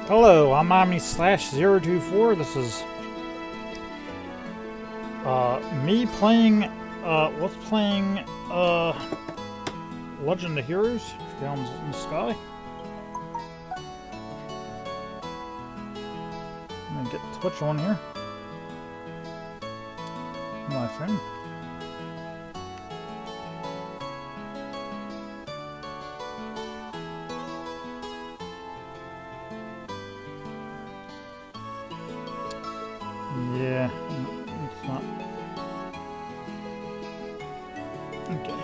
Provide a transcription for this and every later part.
Hello, I'm Omni/024. This is me playing let's playing Legend of Heroes, Realms in the Sky. I'm gonna get Twitch on here. My phone. Yeah, it's not. Okay.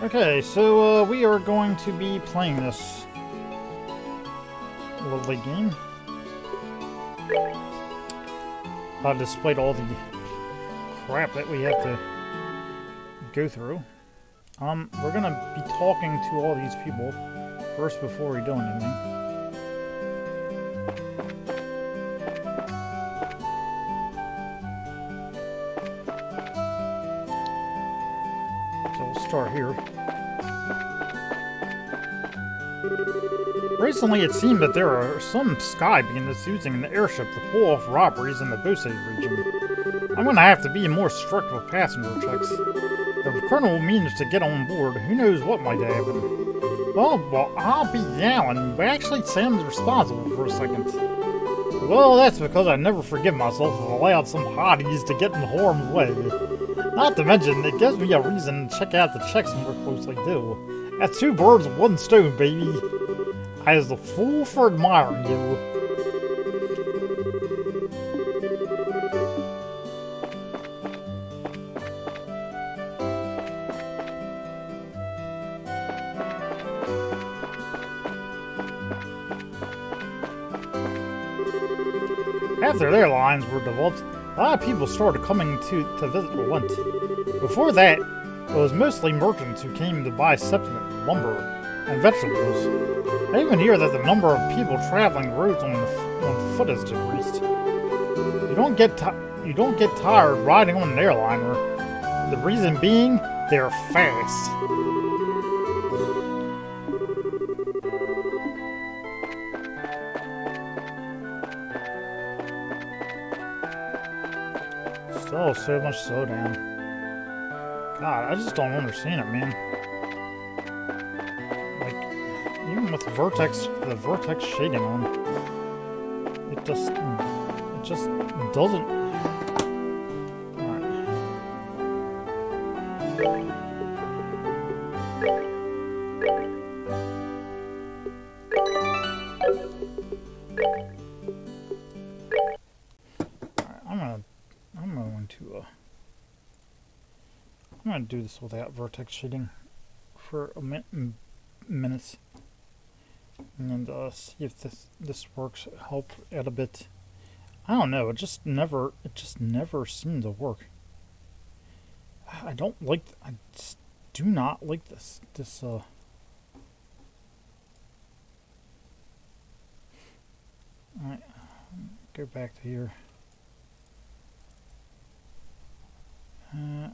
Okay, so we are going to be playing this lovely game. Despite all the crap that we have to go through. We're gonna be talking to all these people first before we do anything. So we'll start here. Recently, it seemed that there are some sky beings using the airship to pull off robberies in the Bose region. I'm gonna have to be more strict with passenger checks. If the colonel means to get on board, who knows what might happen. Well, I'll be yelling. But actually sounds responsible for a second. Well, that's because I never forgive myself if I allowed some hotties to get in harm's way. Not to mention, it gives me a reason to check out the checks more closely, too. That's two birds with one stone, baby. I was a fool for admiring you. After their lines were developed, a lot of people started coming to visit Rolent. Before that, it was mostly merchants who came to buy substance, lumber, and vegetables. I even hear that the number of people traveling roads on foot has decreased. You don't get tired riding on an airliner. The reason being, they're fast. Still so much slowdown. God, I just don't understand it, man. Like, even with the vertex shading on, it just doesn't. Alright. I'm gonna do this without vertex shading for a minute, and see if this works. Help it a bit. I don't know. It just never seemed to work. I don't like. I just do not like this. Alright, go back to here. Okay.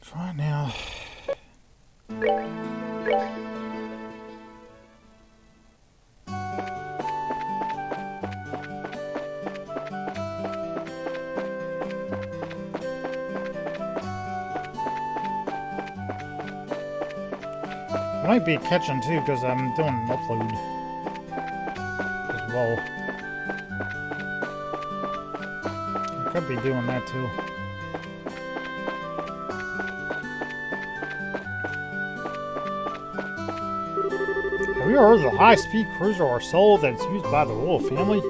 Try now. I might be catching too because I'm doing an upload as well. I could be doing that too. Have you heard of the high-speed cruiser Arcel that's used by the royal family?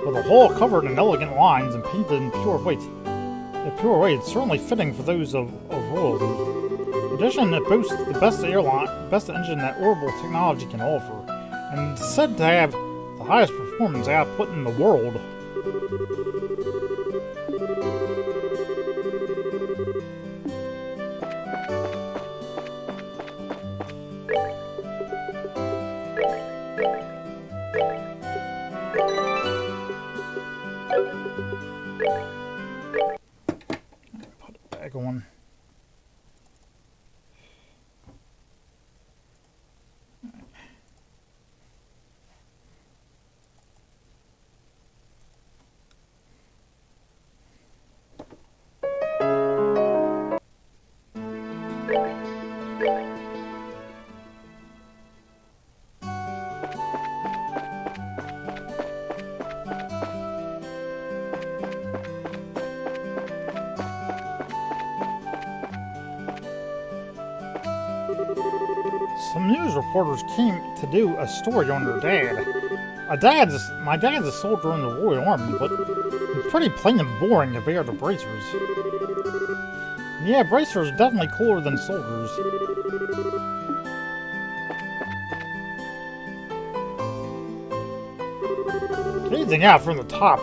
With a hull covered in elegant lines and painted in pure white. In pure white, it's certainly fitting for those of royalty. In addition, it boasts the best engine that orbital technology can offer, and it's said to have the highest performance output in the world. some news reporters came to do a story on your dad. My dad's a soldier in the Royal Army, but it's pretty plain and boring compared to bracers. Yeah, bracers are definitely cooler than soldiers. Gazing out from the top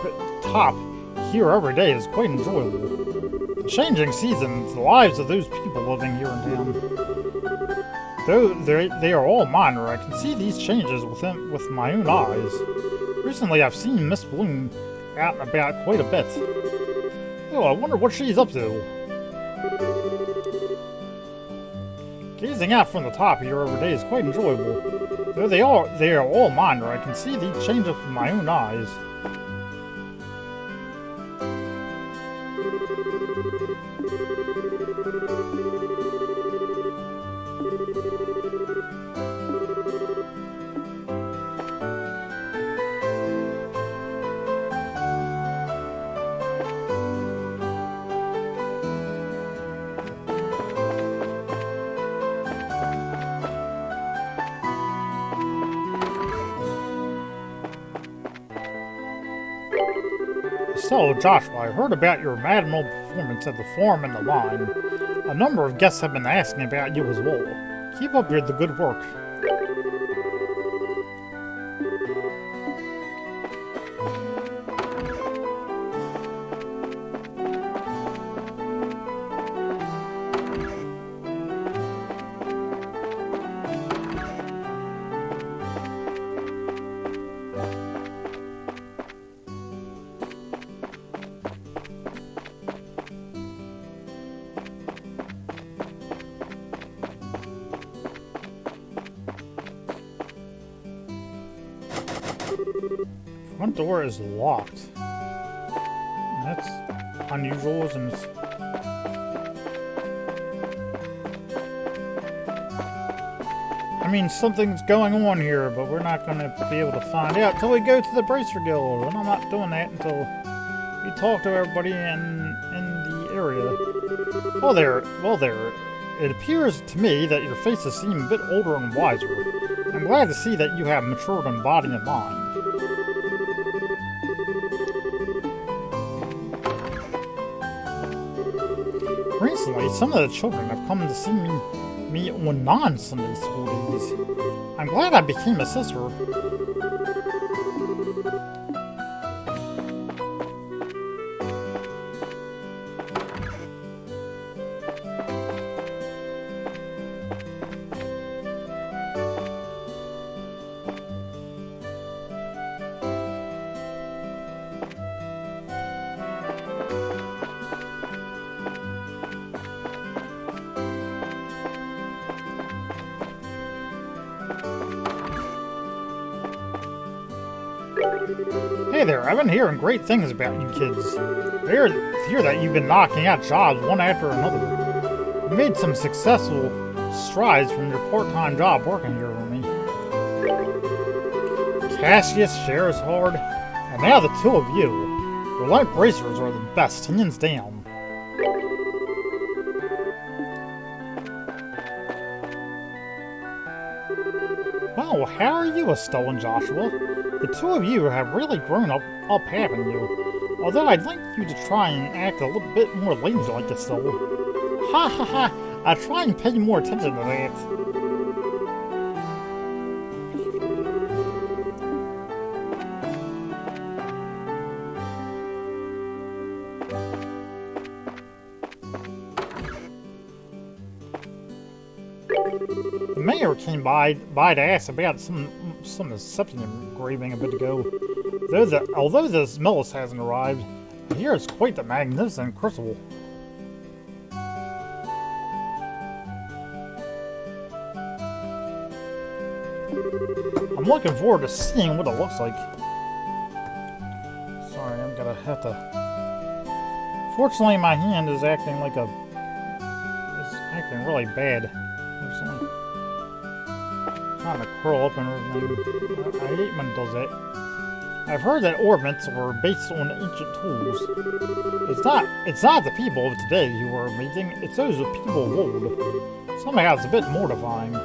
here every day is quite enjoyable. Changing seasons, the lives of those people living here in town. Though they are all minor, I can see these changes with my own eyes. Recently, I've seen Miss Bloom out and about quite a bit. Oh, I wonder what she's up to. Gazing out from the top here every day is quite enjoyable. Though they are all minor, I can see these changes with my own eyes. So, Joshua, I heard about your admirable performance at the Forum and the Line. A number of guests have been asking about you as well. Keep up the good work. Front door is locked. That's unusual, isn't it? I mean, something's going on here, but we're not going to be able to find out until we go to the Bracer Guild, and I'm not doing that until we talk to everybody in the area. Well there. It appears to me that your faces seem a bit older and wiser. I'm glad to see that you have matured in body and mind. Recently, some of the children have come to see me on non-Sunday school days. I'm glad I became a sister. Hey there, I've been hearing great things about you kids. I hear that you've been knocking out jobs one after another. You made some successful strides from your part-time job working here for me. Cassius, Sherazard, and now the two of you. Rolent bracers are the best, hands down. Well, how are you, Estelle and Joshua? The two of you have really grown up haven't you? Although I'd like you to try and act a little bit more ladylike, Estelle. Ha ha ha! I'll try and pay more attention to that. The mayor came by to ask about some septum engraving a bit ago. Although the Millis hasn't arrived, I hear it's quite the magnificent crucible. I'm looking forward to seeing what it looks like. Sorry, I'm gonna have to. Fortunately, my hand is acting like a. It's acting really bad. Trying to curl up and everything. I hate when it does that. I've heard that orbits were based on ancient tools. It's not the people of today who are amazing, it's those of people of old. Somehow it's a bit mortifying.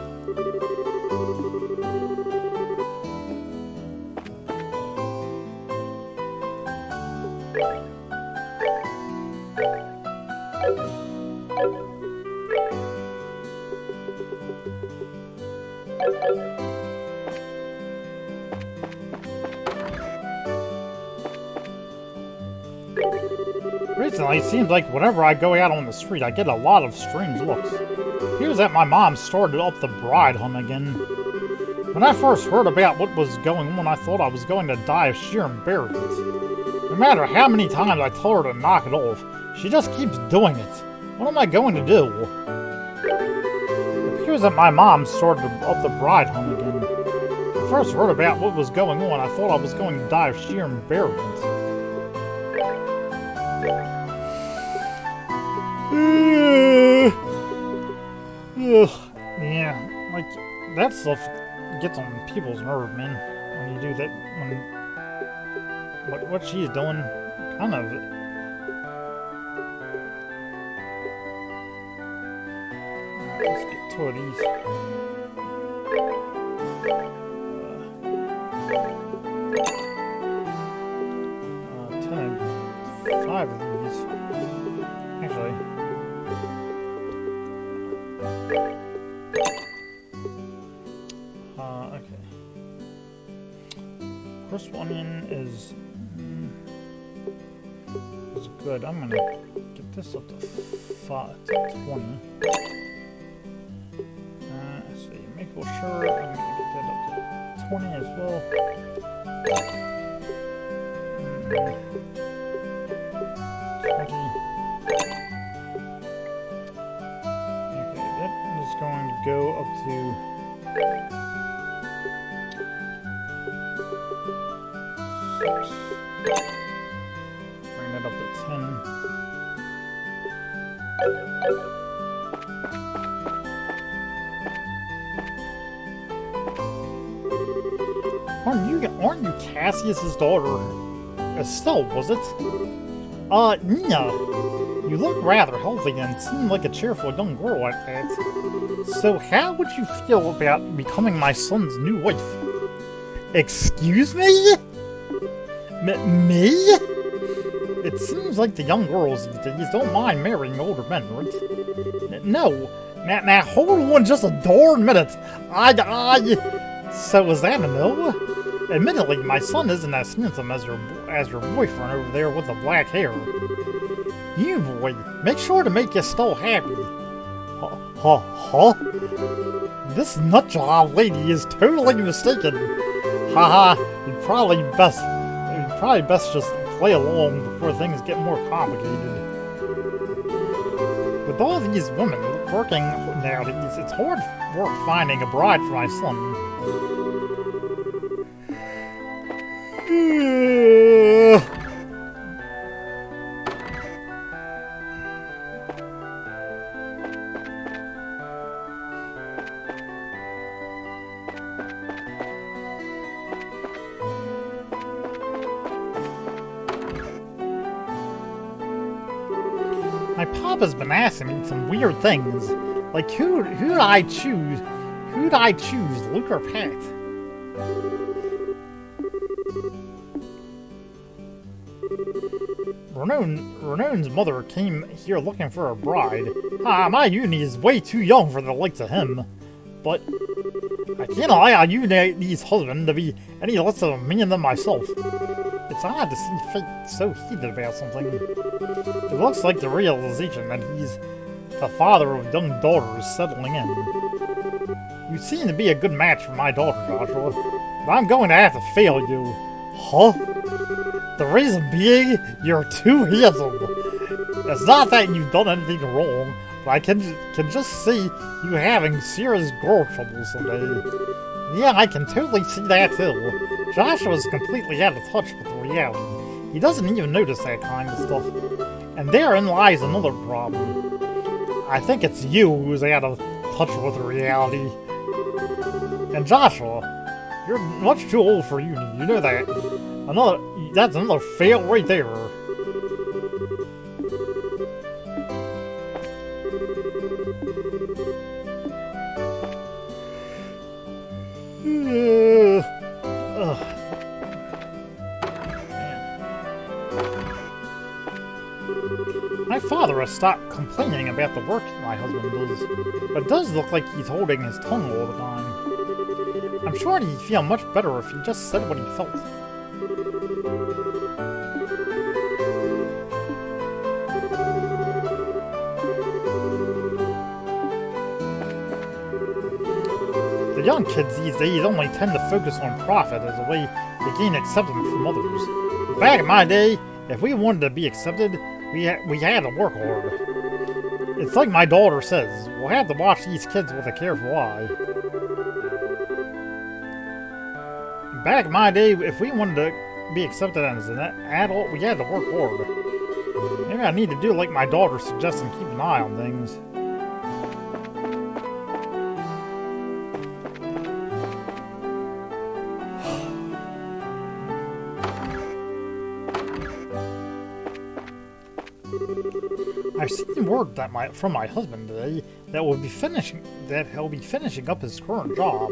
Recently, it seems like whenever I go out on the street, I get a lot of strange looks. Here's that my mom started up the bride hunt again. When I first heard about what was going on, I thought I was going to die of sheer embarrassment. No matter how many times I told her to knock it off, she just keeps doing it. What am I going to do? It appears that my mom started up the bride hunt again. When I first heard about what was going on, I thought I was going to die of sheer embarrassment. Yeah, like, that stuff gets on people's nerve, man. When you do that, what she's doing, kind of. Let's get two of these. 10 and 5 of these. Actually. Okay. Crisp onion is good. I'm gonna get this up to 20. Let's see. Maple sure I'm gonna get that up to 20 as well. 20. Okay, that is going to go up to 6. Bring that up to 10. Aren't you Cassius's daughter? Estelle, was it? Nina. You look rather healthy and seem like a cheerful young girl like that. So how would you feel about becoming my son's new wife? Excuse me? Me? It seems like the young girls these days don't mind marrying older men, right? No. Now hold on just a darn minute. So is that a no? Admittedly, my son isn't as handsome as your boyfriend over there with the black hair. You boy, make sure to make Estelle happy. Huh? This nutjob lady is totally mistaken. Haha, you'd probably best just play along before things get more complicated. With all these women working nowadays, it's hard work finding a bride for my son. My papa's been asking me some weird things, like who'd I choose? Who'd I choose, Luke or Pat? Renon's mother came here looking for a bride. My uni is way too young for the likes of him. But I can't allow Uni's husband to be any less of a man than myself. It's odd to see fate so heated about something. It looks like the realization that he's the father of young daughters settling in. You seem to be a good match for my daughter, Joshua, but I'm going to have to fail you. Huh? The reason being, you're too handsome. It's not that you've done anything wrong, but I can just see you having serious girl trouble someday. Yeah, I can totally see that too. Joshua's completely out of touch with reality. He doesn't even notice that kind of stuff. And therein lies another problem. I think it's you who's out of touch with reality. And Joshua, you're much too old for uni, you know that. That's another fail right there. My father has stopped complaining about the work my husband does, but it does look like he's holding his tongue all the time. I'm sure he'd feel much better if he just said what he felt. The young kids these days only tend to focus on profit as a way to gain acceptance from others. Back in my day, if we wanted to be accepted, we had to work hard. It's like my daughter says, we'll have to watch these kids with a careful eye. Back in my day, if we wanted to be accepted as an adult, we had to work hard. Maybe I need to do like my daughter suggests and keep an eye on things. I've seen word that from my husband today that he'll be finishing up his current job.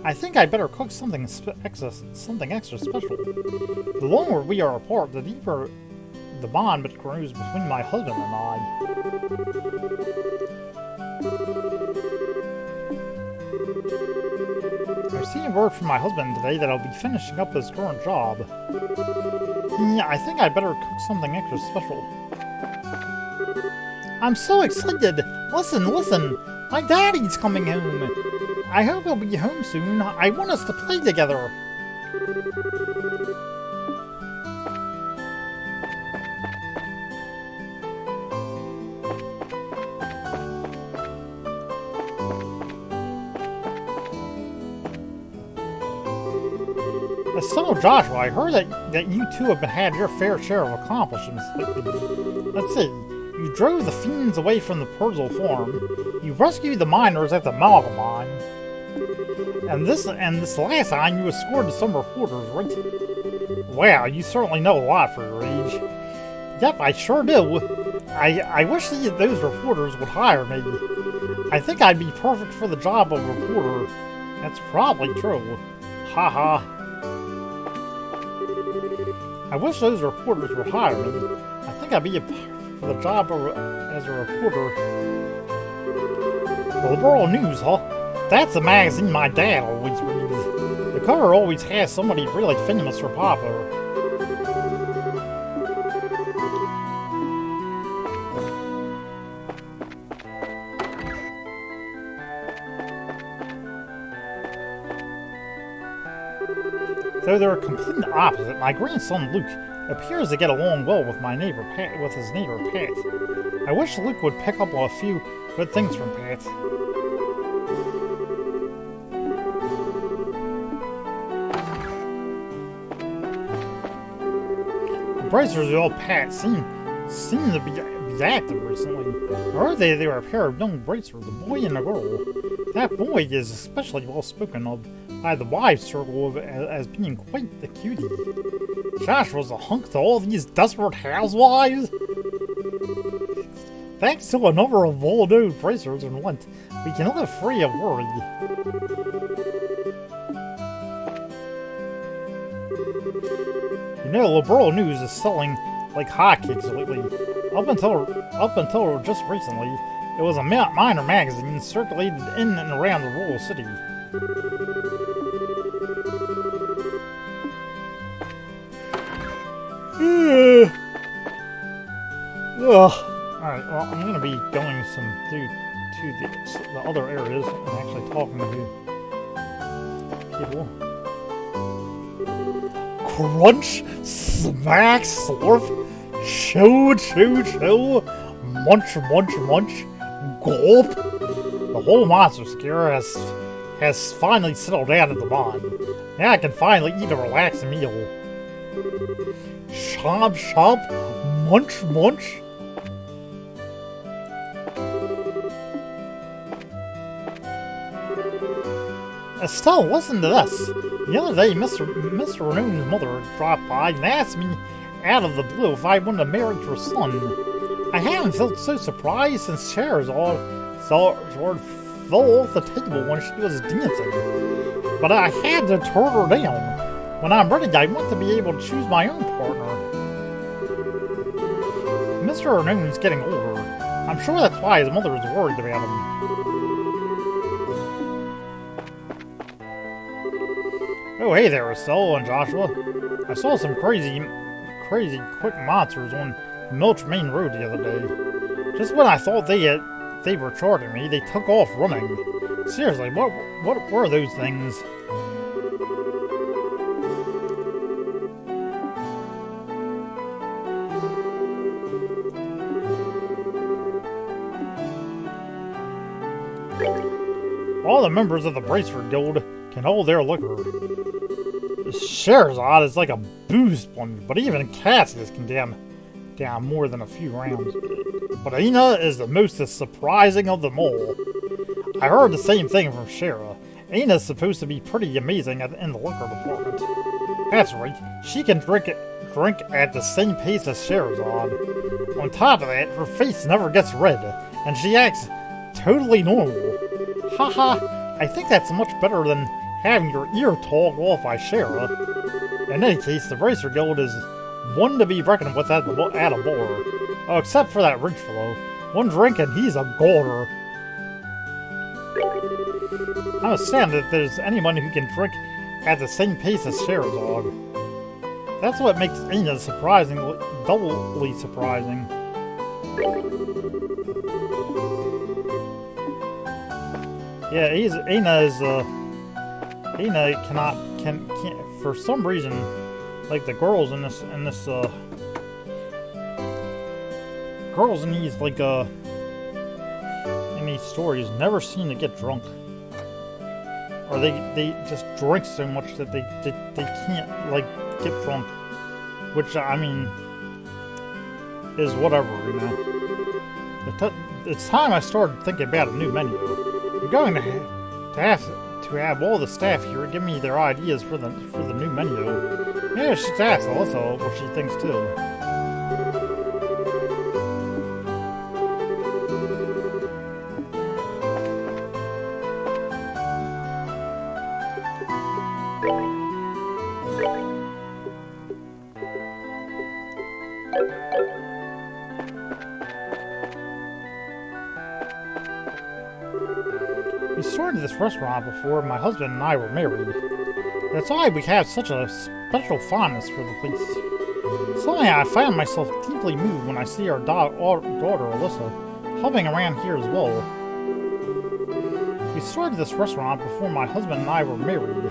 I think I better cook something extra special. The longer we are apart, the deeper the bond grows between my husband and I. I've seen word from my husband today that he'll be finishing up his current job. I think I better cook something extra special. I'm so excited! Listen! My daddy's coming home! I hope he'll be home soon. I want us to play together. So, Joshua, I heard that you two have had your fair share of accomplishments lately. Let's see. You drove the fiends away from the Purzel farm. You rescued the miners at the Malga mine. And this last time you escorted some reporters, right? Wow, you certainly know a lot for your age. Yep, I sure do. I wish those reporters would hire me. I think I'd be perfect for the job of reporter. That's probably true. Haha. I wish those reporters would hire me. I think I'd be for the job as a reporter. Well, the World News, huh? That's a magazine my dad always reads. The cover always has somebody really famous or popular. Though they're a complete opposite, my grandson Luke appears to get along well with his neighbor Pat. I wish Luke would pick up a few good things from Pat. The Bracers and old Pat seem to be active recently. I heard they were a pair of young Bracers, a boy and a girl. That boy is especially well spoken of by the wives' circle as being quite the cutie. Josh was a hunk to all these desperate housewives. Thanks to a number of well-known Bracers in Rolent, we can live free of worry. You know, liberal news is selling like hotcakes lately. Up until just recently, it was a minor magazine circulated in and around the rural city. Alright, well, I'm gonna be going to the other areas and actually talking to people. Crunch, smack, slurp, chew, chew, chew, munch, munch, munch, gulp. The whole monster scare has finally settled down at the bond. Now I can finally eat a relaxing meal. Chomp, chomp, munch, munch. Estelle, listen to this. The other day, Mr. Renoon's mother dropped by and asked me out of the blue if I wanted to marry her son. I haven't felt so surprised since Charizard fell off the table when she was dancing. But I had to turn her down. When I'm ready, I want to be able to choose my own partner. Mr. Renoon's getting older. I'm sure that's why his mother is worried about him. Oh, hey there, Estelle and Joshua. I saw some crazy quick monsters on Milch Main Road the other day. Just when I thought they were charging me, they took off running. Seriously, what were those things? All the members of the Bracer Guild can hold their liquor. Scheherazade is like a booze sponge, but even Cassius can down more than a few rounds. But Aina is the most surprising of them all. I heard the same thing from Shara. Aina is supposed to be pretty amazing in the liquor department. That's right, she can drink at the same pace as Scheherazade. On top of that, her face never gets red, and she acts totally normal. Haha, I think that's much better than having your ear togged off by Shara. In any case, the Bracer Guild is one to be reckoned with at a bar. Oh, except for that rich fellow. One drink and he's a golder. I'm astounded that there's anyone who can drink at the same pace as Scheherazade. That's what makes Aina doubly surprising. Yeah, Aina can't for some reason, like the girls in these stories never seem to get drunk, or they just drink so much that they can't like get drunk, which I mean is whatever, you know. It's time I started thinking about a new menu. I'm going to have all the staff here give me their ideas for the new menu. Maybe I should ask Alyssa what she thinks too. We started this restaurant before my husband and I were married. That's why we have such a special fondness for the place. Suddenly I found myself deeply moved when I see our daughter Alyssa hopping around here as well. We started this restaurant before my husband and I were married.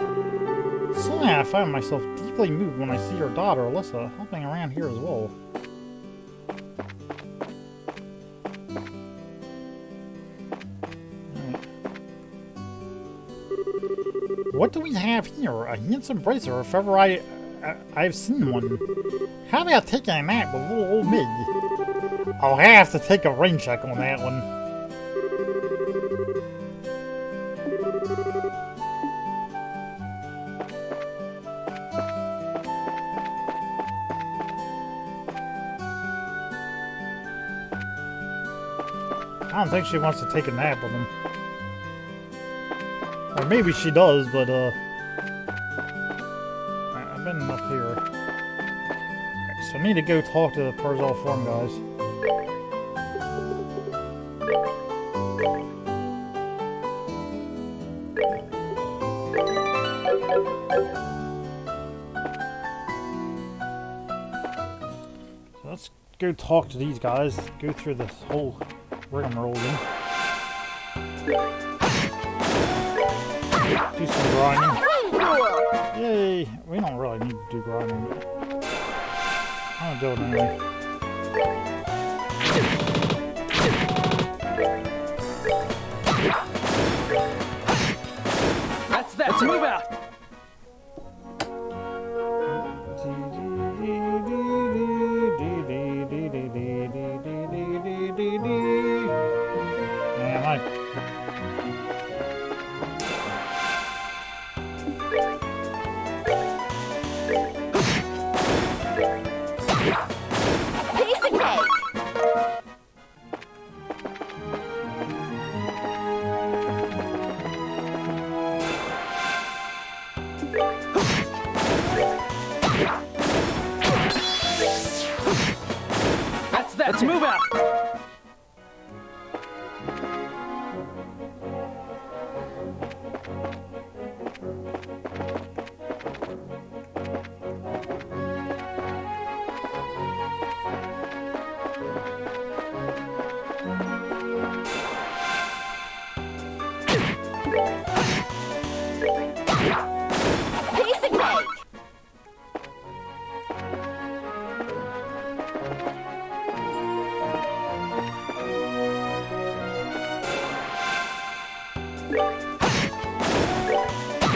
Suddenly I found myself deeply moved when I see our daughter Alyssa hopping around here as well. What do we have here? A handsome bracer if ever I've seen one. How about taking a nap with little old me? I'll have to take a rain check on that one. I don't think she wants to take a nap with him. Or maybe she does, but, I've been up here. Right, so I need to go talk to the Perzal Farm guys. So let's go talk to these guys, go through this whole rigmarole again. Do some grinding. Yay! We don't really need to do grinding. I'm gonna do it anyway. Let's move out!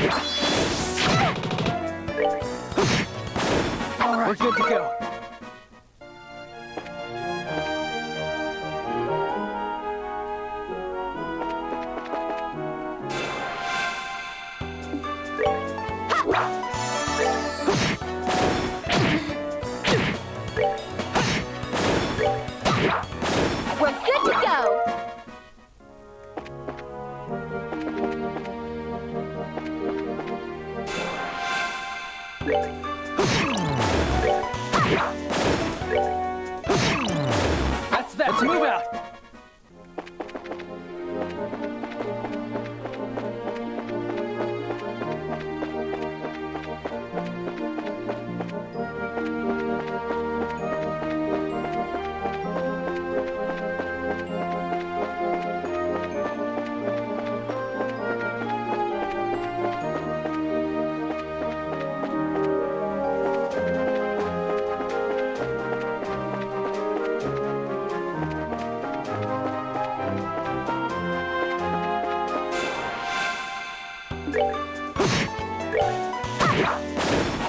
All right, we're good to go. We're good to go! That's that. Let's move out.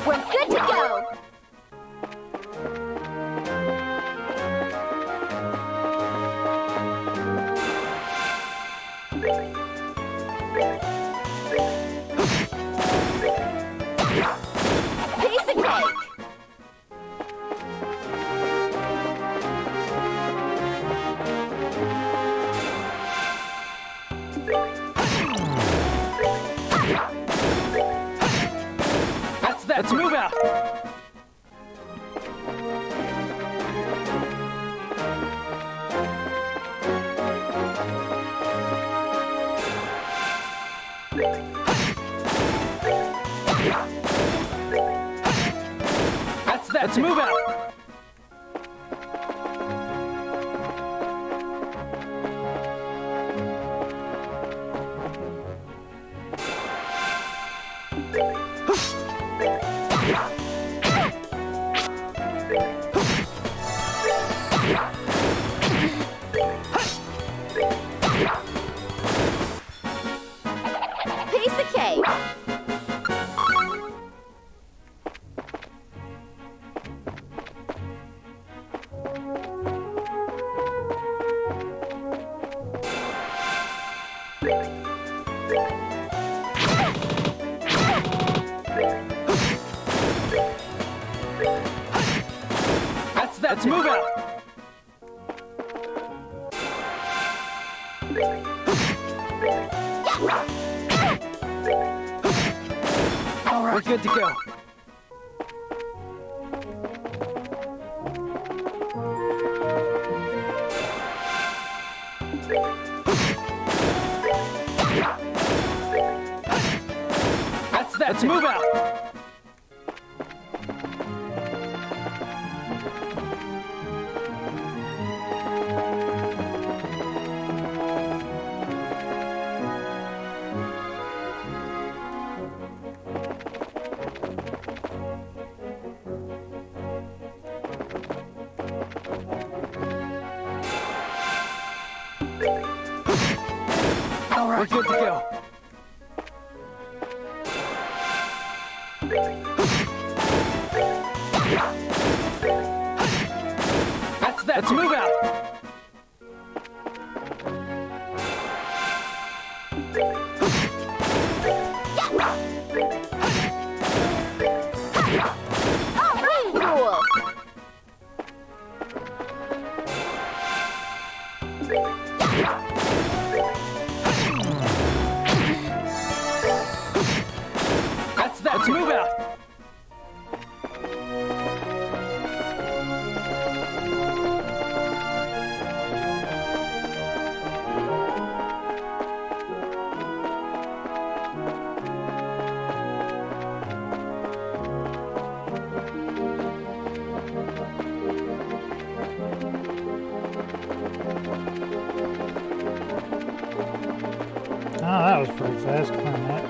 We're good to go! Piece of cake! That's that. Let's move out. That's that. Let's move out. Piece of cake! That's that. Let's move out. All right, we're good to go. That's that. Let's move out. All right, we're good to go. That's that. Let's move out. All right, cool! That's that. Let's move out. Oh, that was pretty fast, climb that.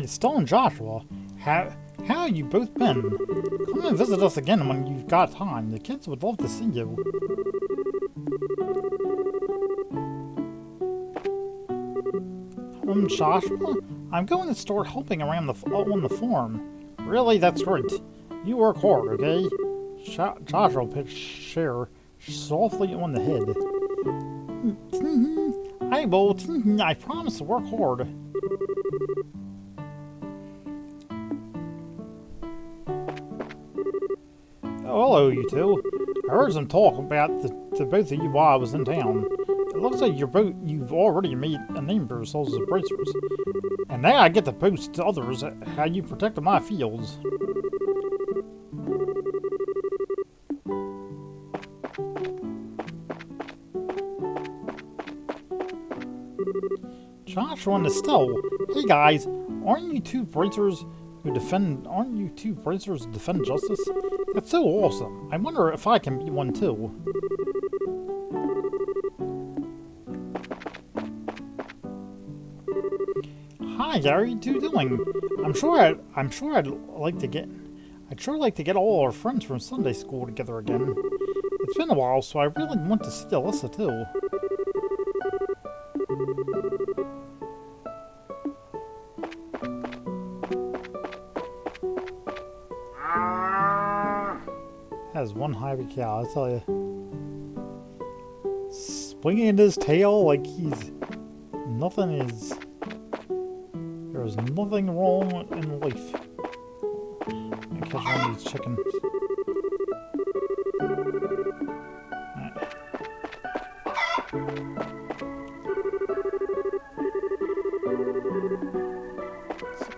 Hi, Stone and Joshua. How you both been? Come and visit us again when you've got time. The kids would love to see you. Joshua? I'm going to start helping around on the farm. Really? That's great. You work hard, okay? Joshua pitched Cher softly on the head. I will. I promise to work hard. Oh, hello, you two. I heard some talk about the both of you while I was in town. It looks like you've already made a name for yourselves as bracers. And now I get to post to others how you protected my fields. Joshua and Estelle. Hey guys, aren't you two bracers who defend justice? That's so awesome. I wonder if I can be one too. Hi, how are you two doing? I'd sure like to get all our friends from Sunday school together again. It's been a while, so I really want to see Alyssa too. Has one hybrid cow, I tell you. Swinging his tail like he's there's nothing wrong in life. I catch one of these chickens. Right.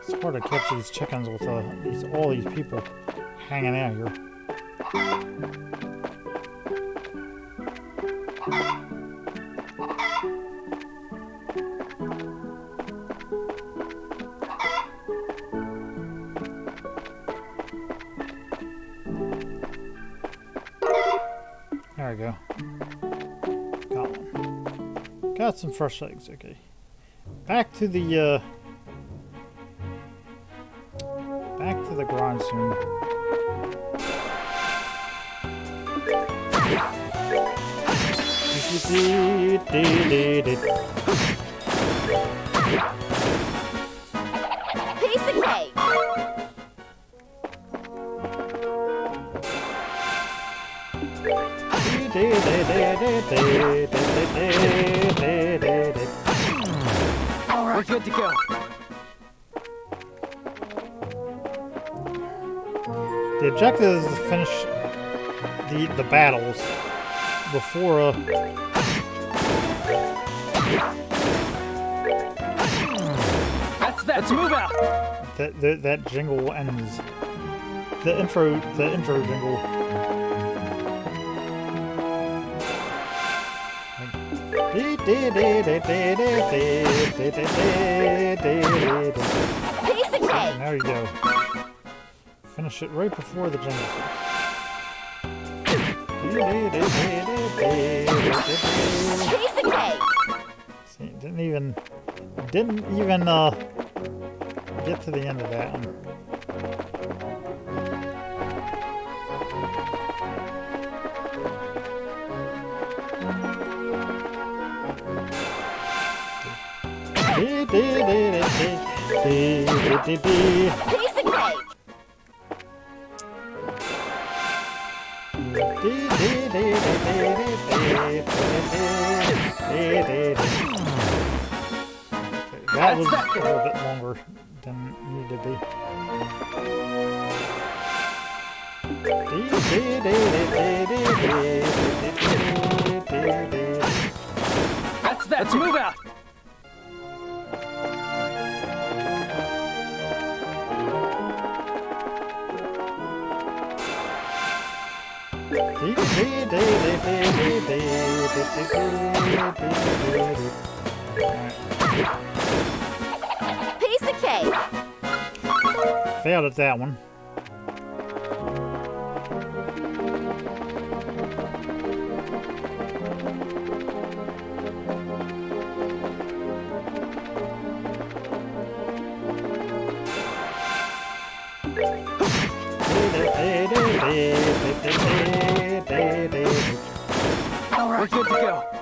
It's hard to catch these chickens with all these people hanging out here. There we go. Got one. Got some fresh eggs, okay. Back to the garage soon. Piece of cake. All right, we're good to go. The objective is to finish the battles before Let's move out. that jingle ends. The intro jingle. Piece of cake. There you go. Finish it right before the jingle. Piece of cake. See, didn't even get to the end of that one. Piece of cake. That was a little bit longer than it needed to be. Let's move out. Piece of cake. Failed at that one. All right, we're good to go. Alright, cool.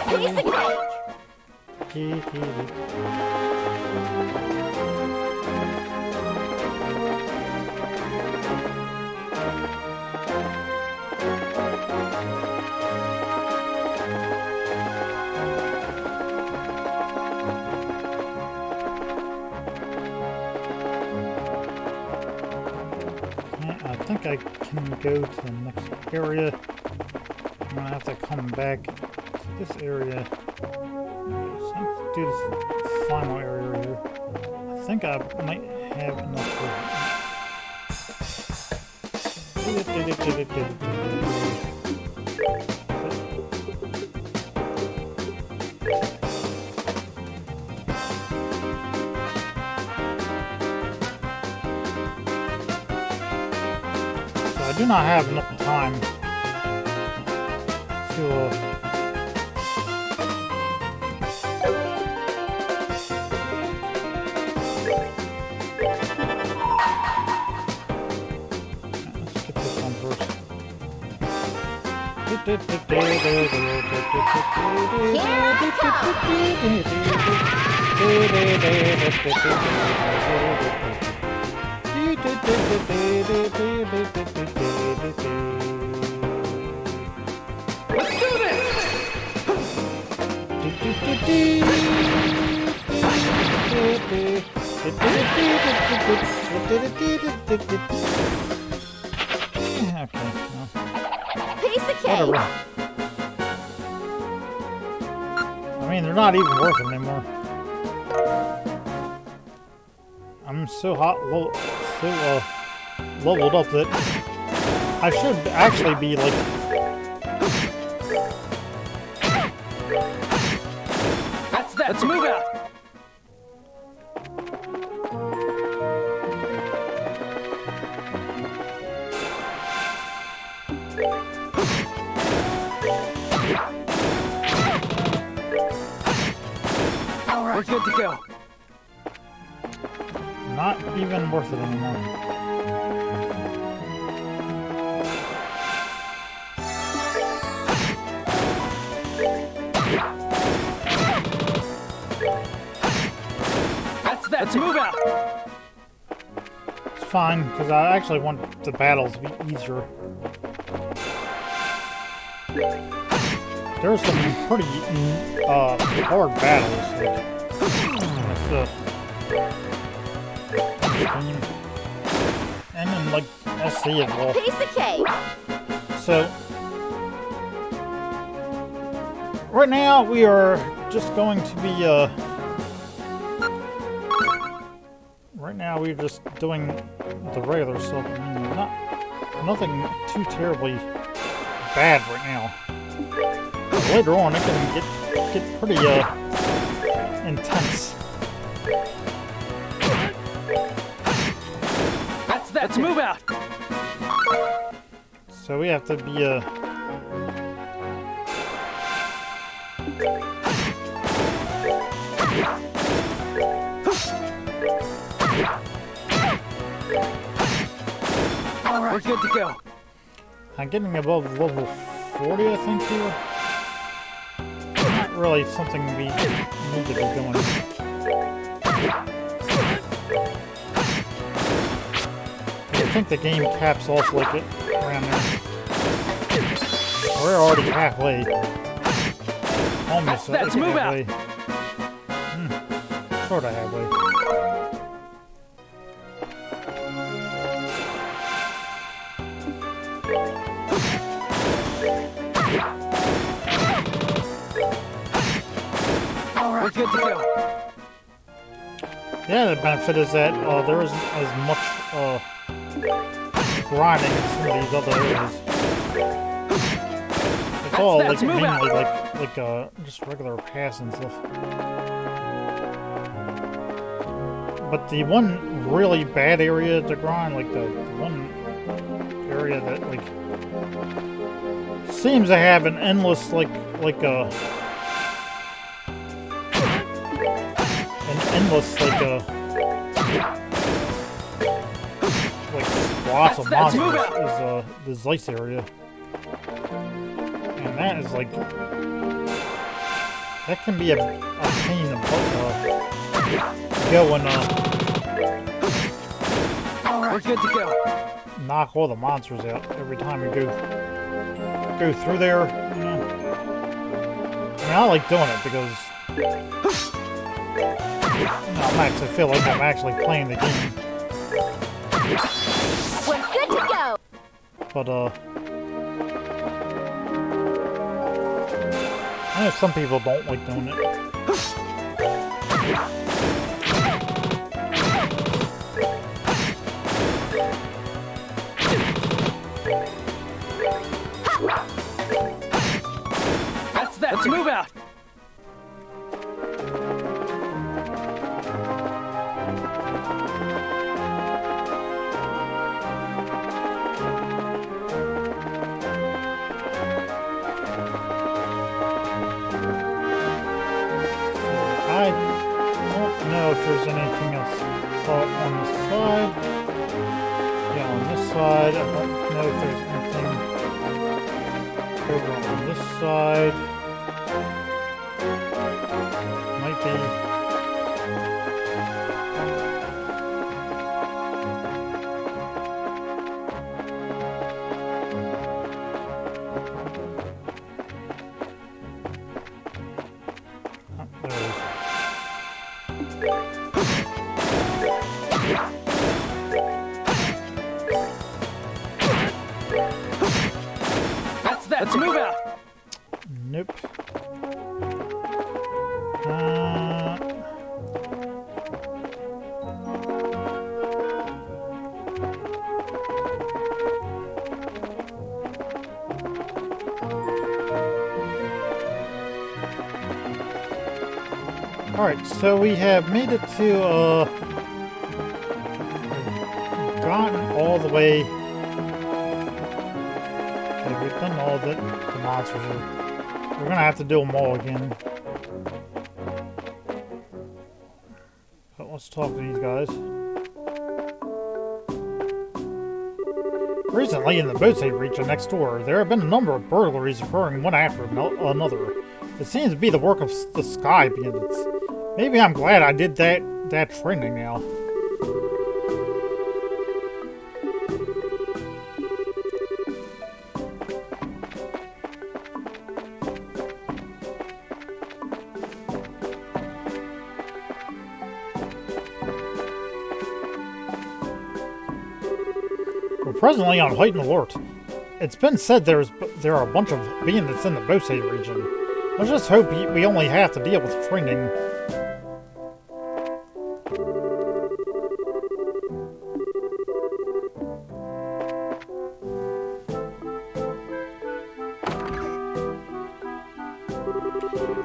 Piece of cake. I think I can go to the next area. I'm gonna have to come back to this area. So let's do this final area right here. I think I might have enough So I do not have enough time to let's get this one first. Let's do this! Okay, well, Piece of whatever. cake. I mean, they're not even worth it anymore. I'm so leveled up that I should actually be like That's that. Let's move out. All right, we're good to go. not even worth it anymore. Let's move out. It's fine, because I actually want the battles to be easier. There's some pretty hard battles. And then like SC as well. Piece of cake. So right now we are just going to be right now we're just doing the regular stuff. I mean, nothing too terribly bad right now. But later on it can get pretty intense. Let's move out. So we have to be All right, we're good to go. I'm getting above level 40, I think here. Not really something we need to be doing. I think the game caps off like it around there. We're already halfway. Almost Let's move out. halfway. sort of halfway. We're good to go. Yeah, the benefit is that there isn't as much grinding in some of these other areas. It's all like mainly like just regular pass and stuff. But the one really bad area to grind, like the one area that like seems to have an endless like lots of monsters is the Zeiss area. And that is like that can be a pain in the butt go and we're good to go. knock all the monsters out every time you go through there, you know. I mean, I like doing it because I actually feel like I'm actually playing the game. We're good to go. But I know some people don't like doing it. Let's move out. If there's anything else on this side. Yeah, on this side. I don't know if there's anything over on this side. Might be. Let's move out. Nope. Alright, so we have made it to, gotten all the way. Okay, we've done all the monsters. We're gonna have to do them all again. But let's talk to these guys. Recently, in the Bose region next door, there have been a number of burglaries occurring one after another. It seems to be the work of the Sky Bandits. Maybe I'm glad I did that training now. We're presently on heightened alert. It's been said there are a bunch of bandits in the Bose region. Let's just hope we only have to deal with training.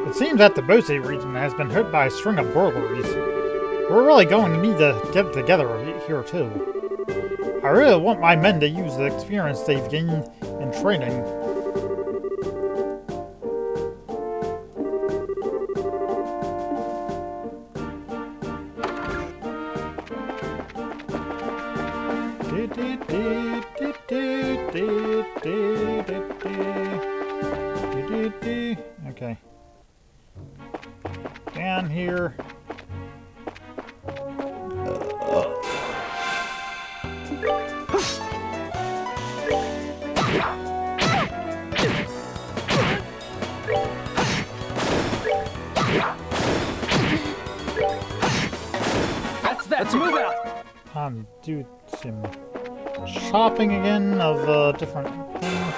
It seems that the Bose region has been hit by a string of burglaries. We're really going to need to get together here too. I really want my men to use the experience they've gained in training. Okay. Down here. move out. Time to do some shopping again of different things.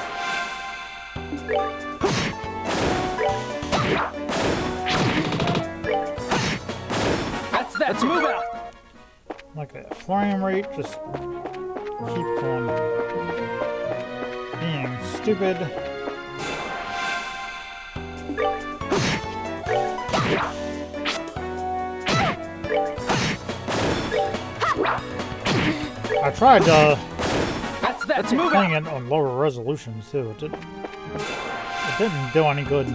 Let's move out. Like a frame rate, just keep on being stupid. I tried Let's move playing out. it on lower resolutions too. It didn't do any good.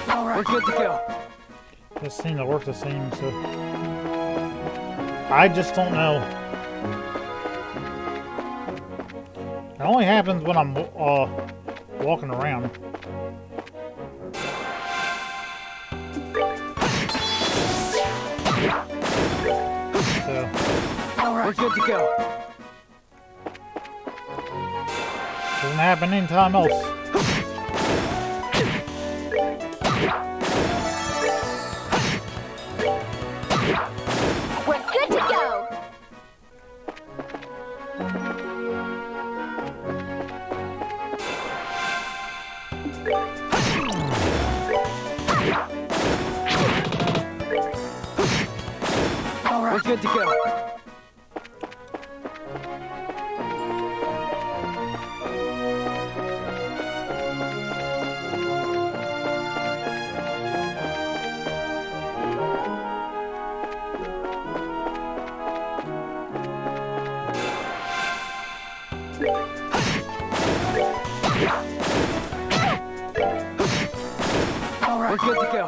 All right, we're good to go. It seemed to work the same, so I just don't know. It only happens when I'm walking around. So All right, we're good to go. doesn't happen anytime else. We're good to go. All right, we're good to go. All right, we're good to go.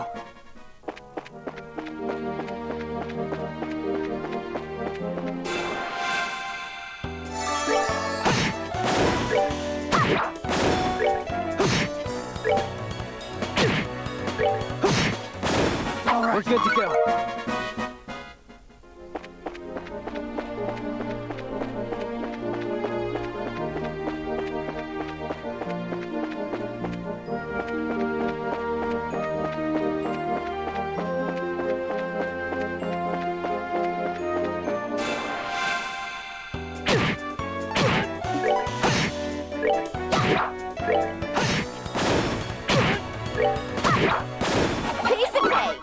All right, we're good to go. Piece of cake.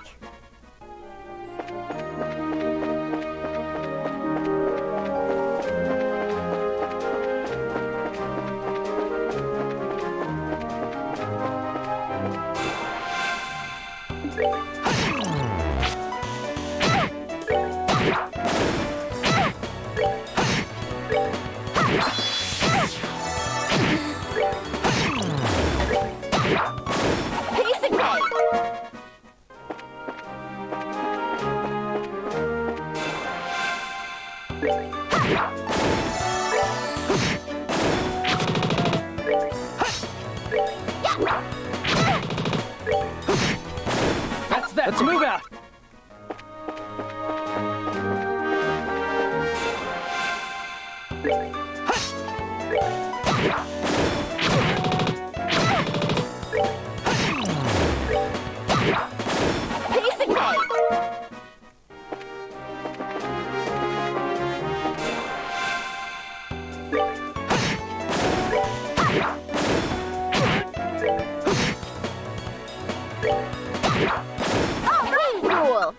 Piece of cake. Let's move out. Piece of cake. All right, cool.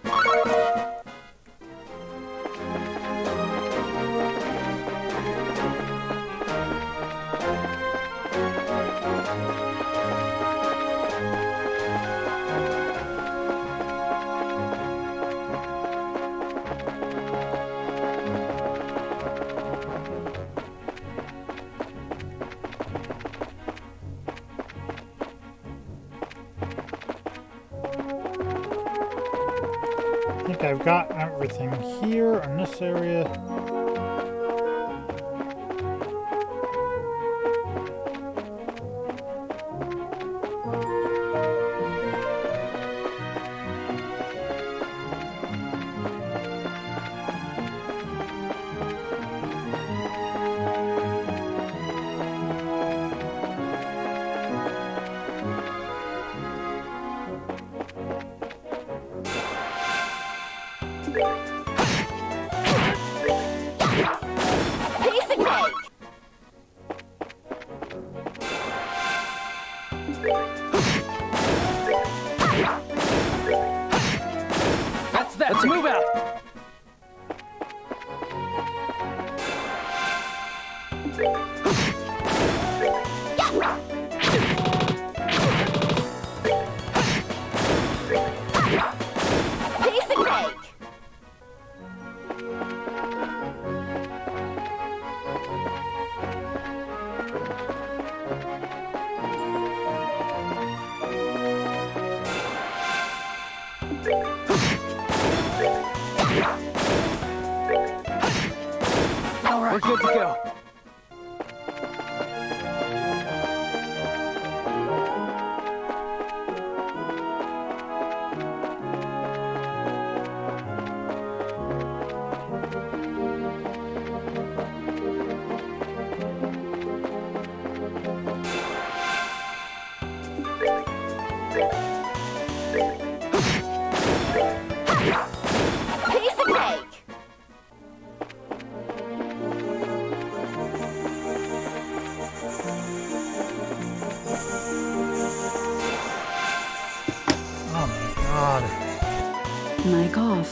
I think I've got everything here in this area. Piece of cake. That's that. Let's move out. Piece of cake. All right. We're good to go. Piece of cake. Oh my god. Mic off.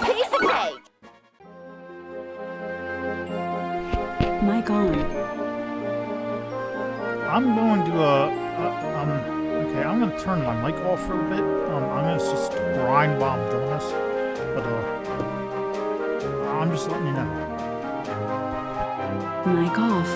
Piece of cake. Mic on. I'm going to, okay, I'm gonna turn my mic off for a bit. I'm gonna just grind while I'm doing this. But, I'm just letting you know. Mic off.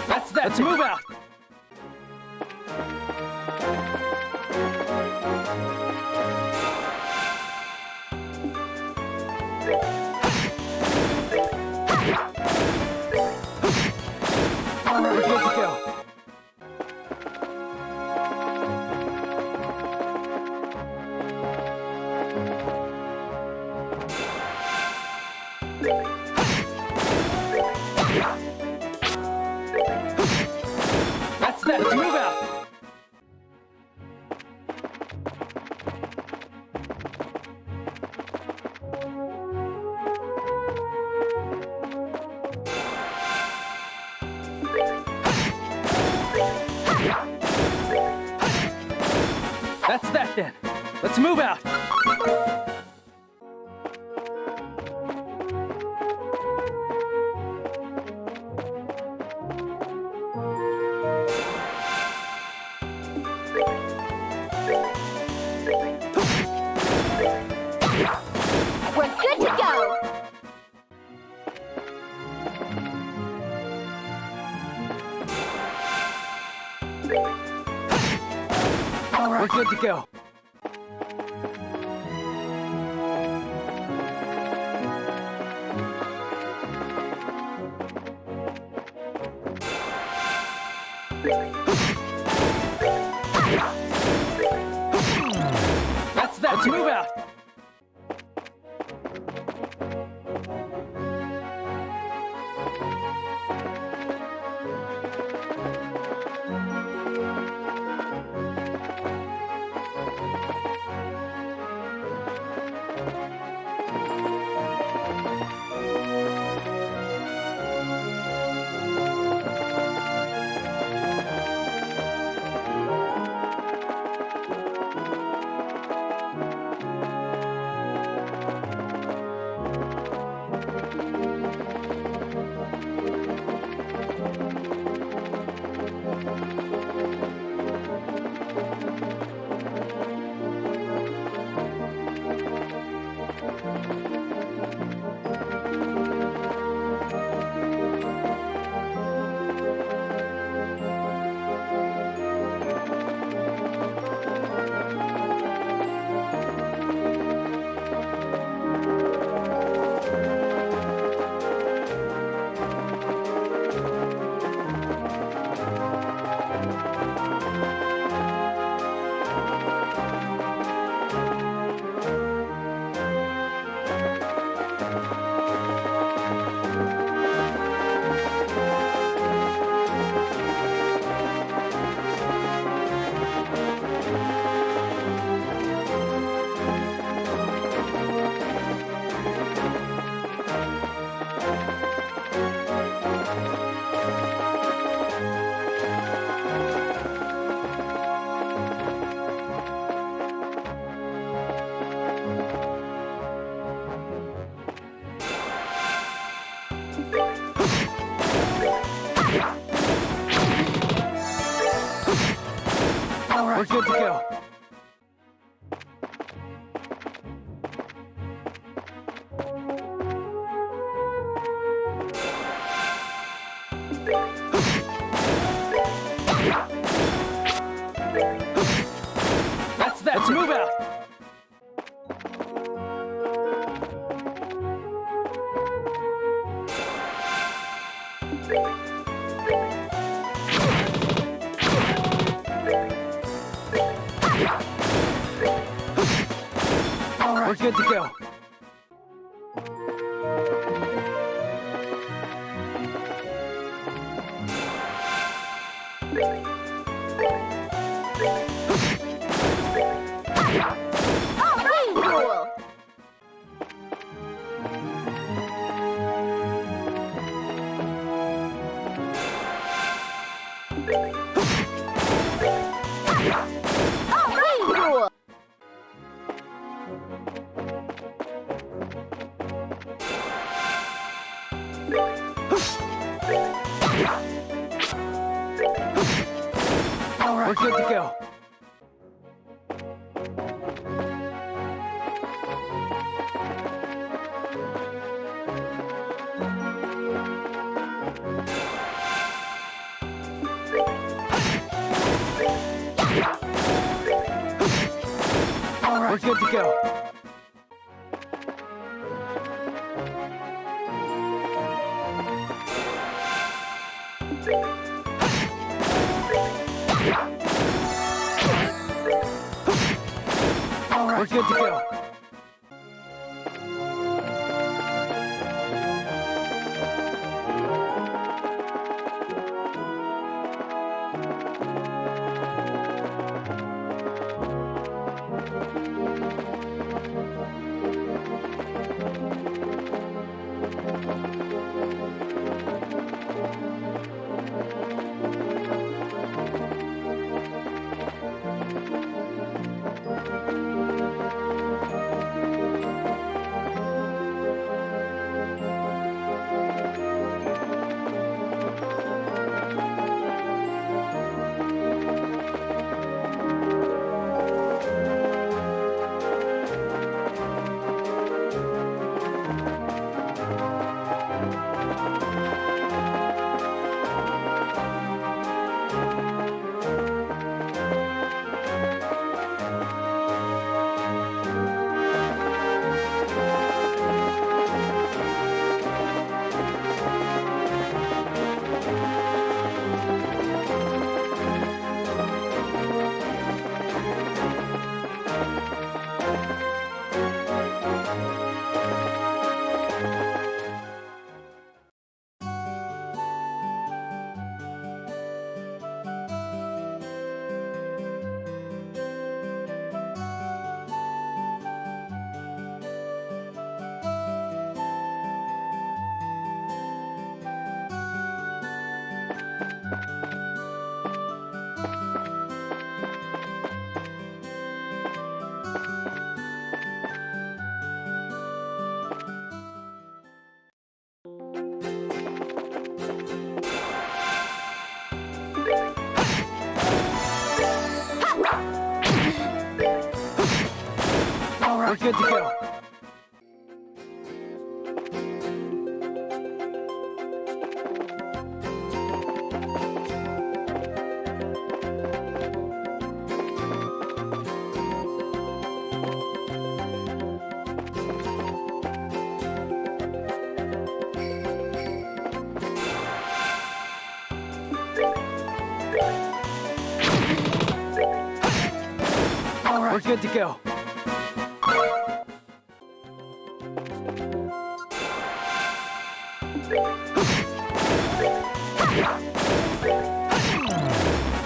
That's that. Let's move out. All right. We're good to go. That's that. Let's move out. That's that then. Let's move out. We're good to go. All right. We're good to go. That's that. Let's move out. We're good to go. That's that. Let's move out. All right, we're good to go. All right, rule. All right, rule. All right, we're good to go. All right, we're good to go. All right, we're good to go. All right, we're good to go. All right, we're good to go.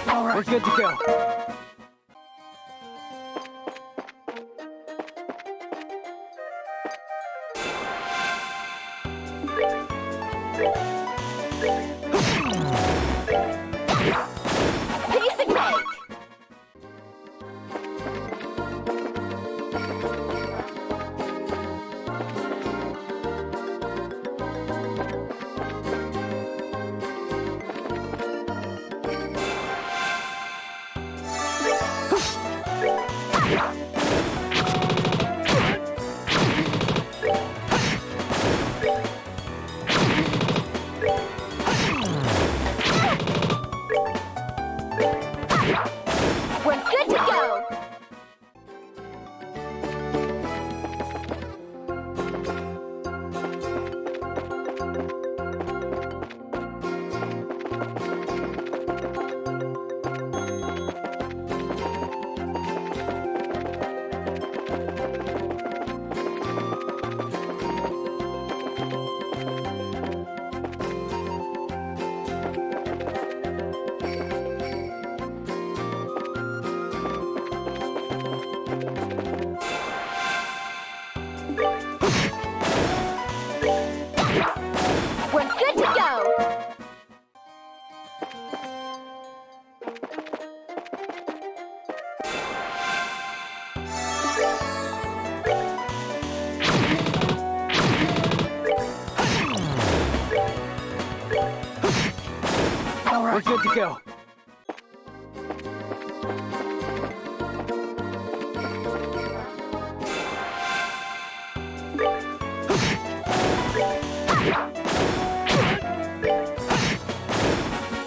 All right, we're good to go. Piece of cake. We're good to go. We're good to go. All right. We're good to go.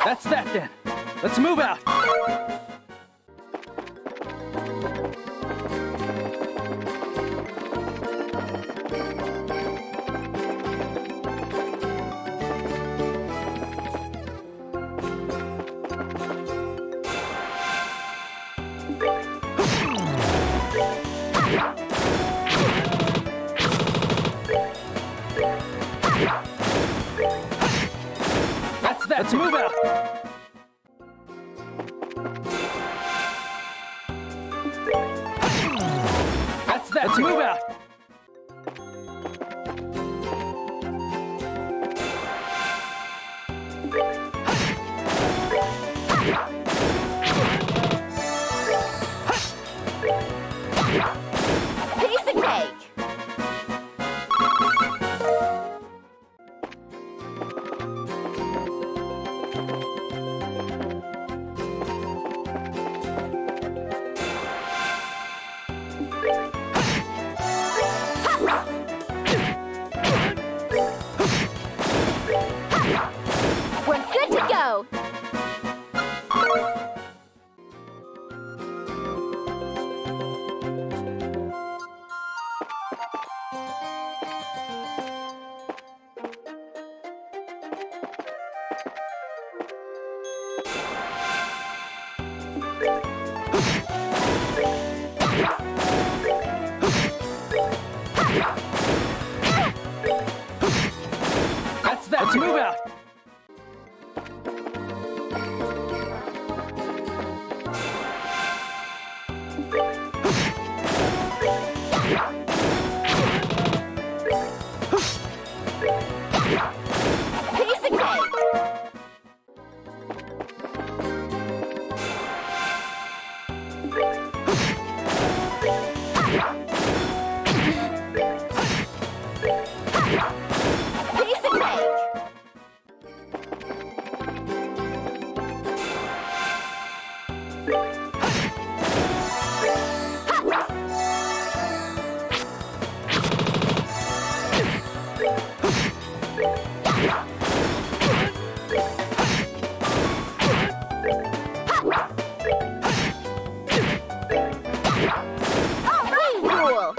That's that then. Let's move out. That's that. Let's move out. That's that. Let's move out. Piece of cake. We're good to go. That's that. Let's move out. Piece of cake. Piece of cake. All right, rule.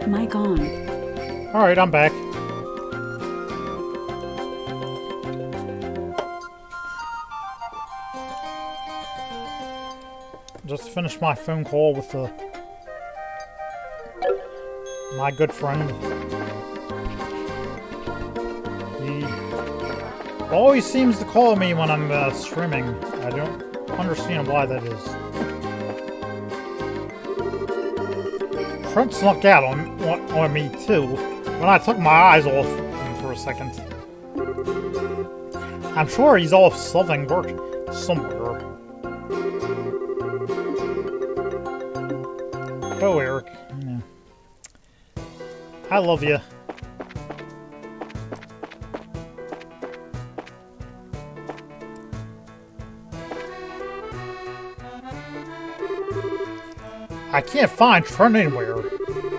Mic on. Alright, I'm back. Just finished my phone call with my good friend. He always seems to call me when I'm streaming. I don't understand why that is. Trent snuck out on me too when I took my eyes off him for a second. I'm sure he's off solving work somewhere. Go, Eric. Yeah. I love you. I can't find Trent anywhere.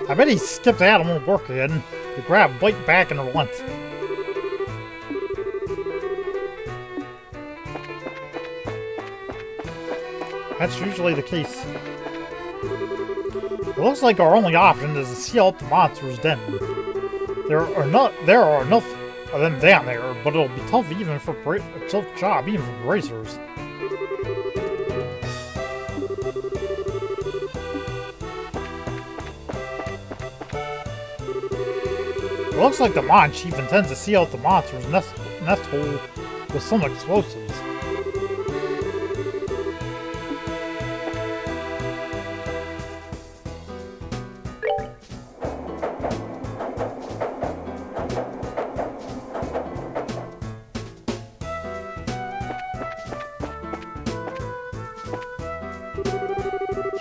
I bet he skipped out on work again to grab a bite back in Rolent. That's usually the case. It looks like our only option is to seal up the monster's den. There are enough of them down there, but it'll be tough even for a tough job even for bracers. It looks like the mine chief intends to seal out the monster's nest hole with some explosives.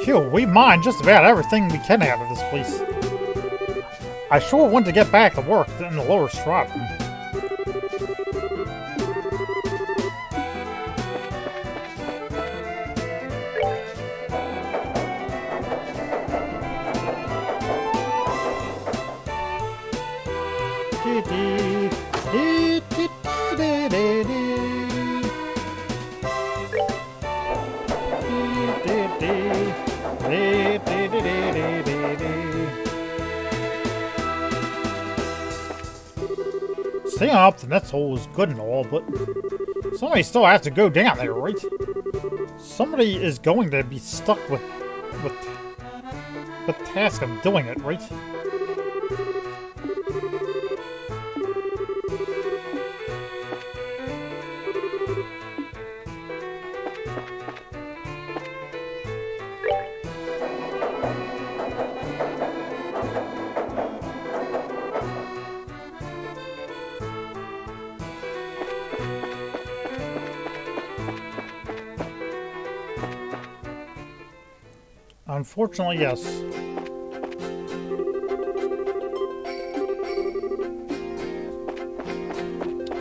Phew, we mined just about everything we can out of this place. I sure want to get back to work in the lower Stratton. Staying up the nest hole is good and all, but somebody still has to go down there, right? Somebody is going to be stuck with the task of doing it, right? Unfortunately, yes.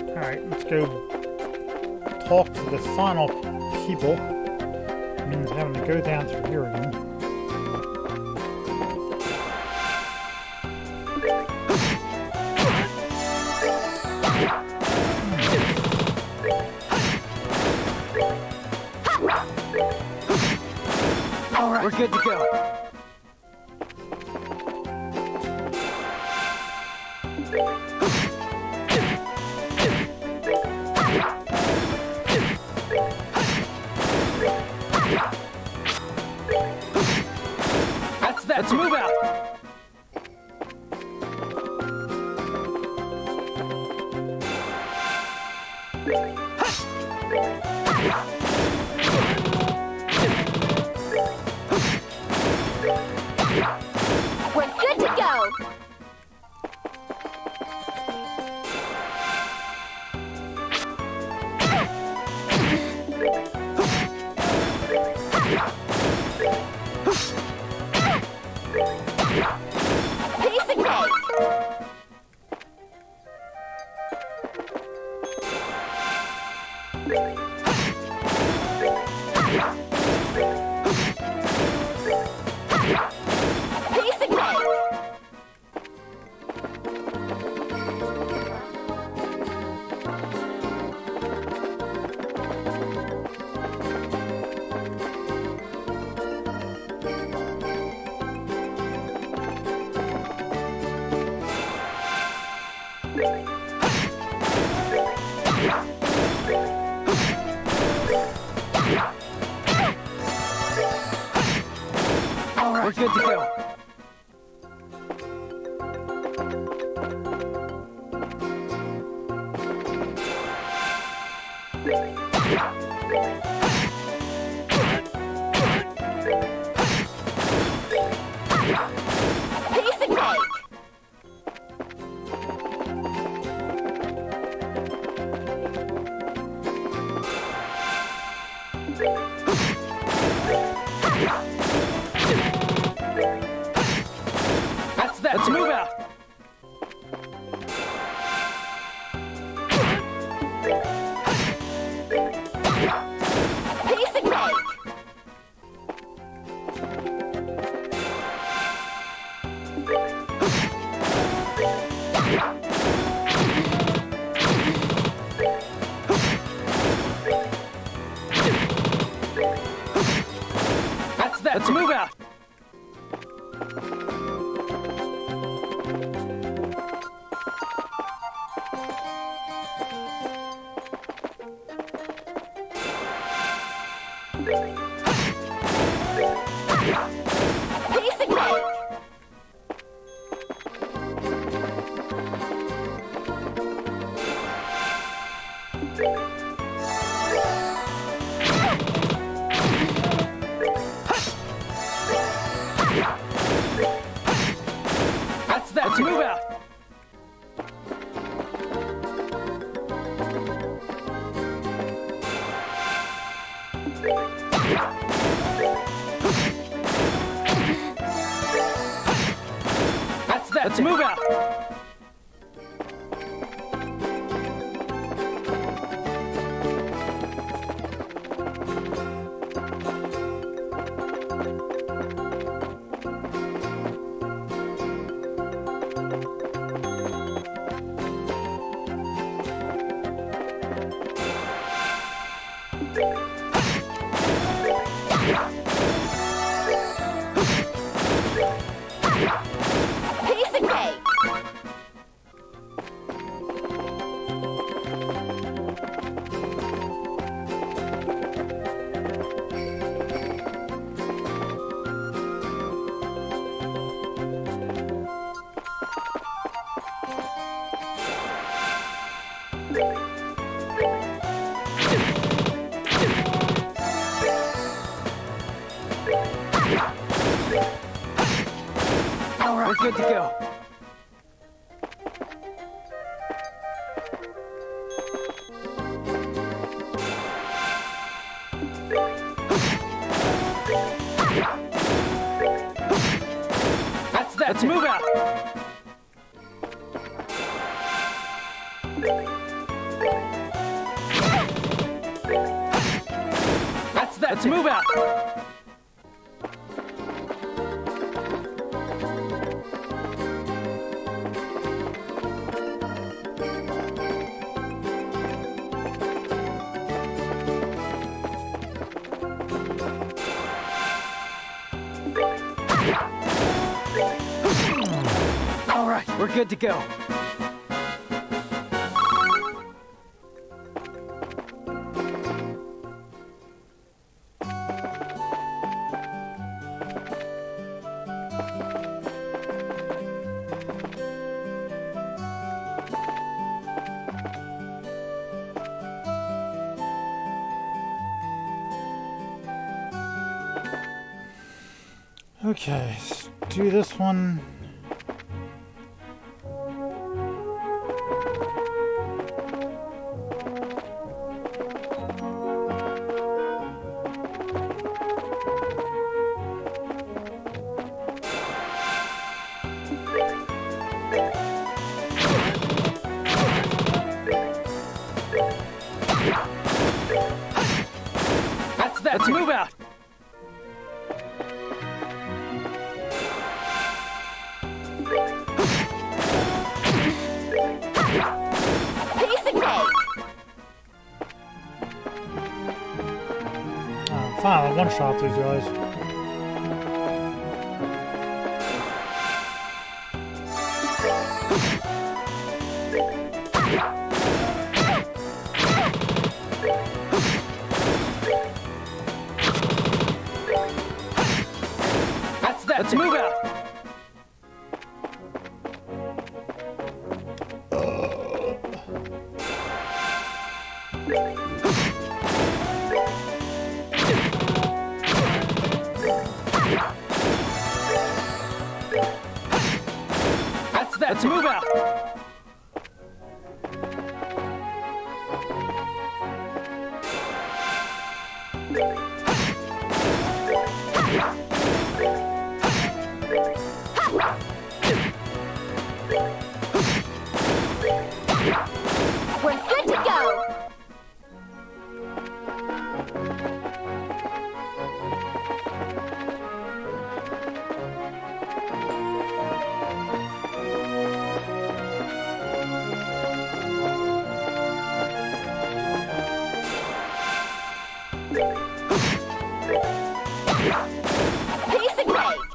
Alright, let's go talk to the final people. It means having to go down through here again. We're good to go. That's that. Let's move out. We're good to go. Piece of cake. Piece of cake. We're good to go. Piece of cake. that. Let's move out. Piece of cake. All right, we're good to go. That's that. Let's move out. That's that. Let's move out. All right, we're good to go. Okay, let's do this one. That's that. Let's move out. Piece of cake. Fine, I'll one-shot these guys. That's that. Let's move out. That's that. Let's move out. We're good to go. Piece of cake.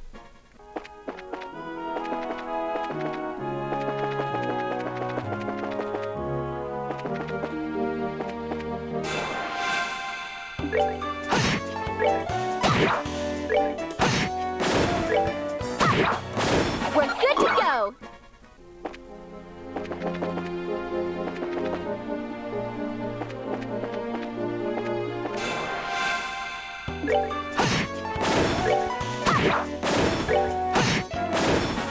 We're good to go.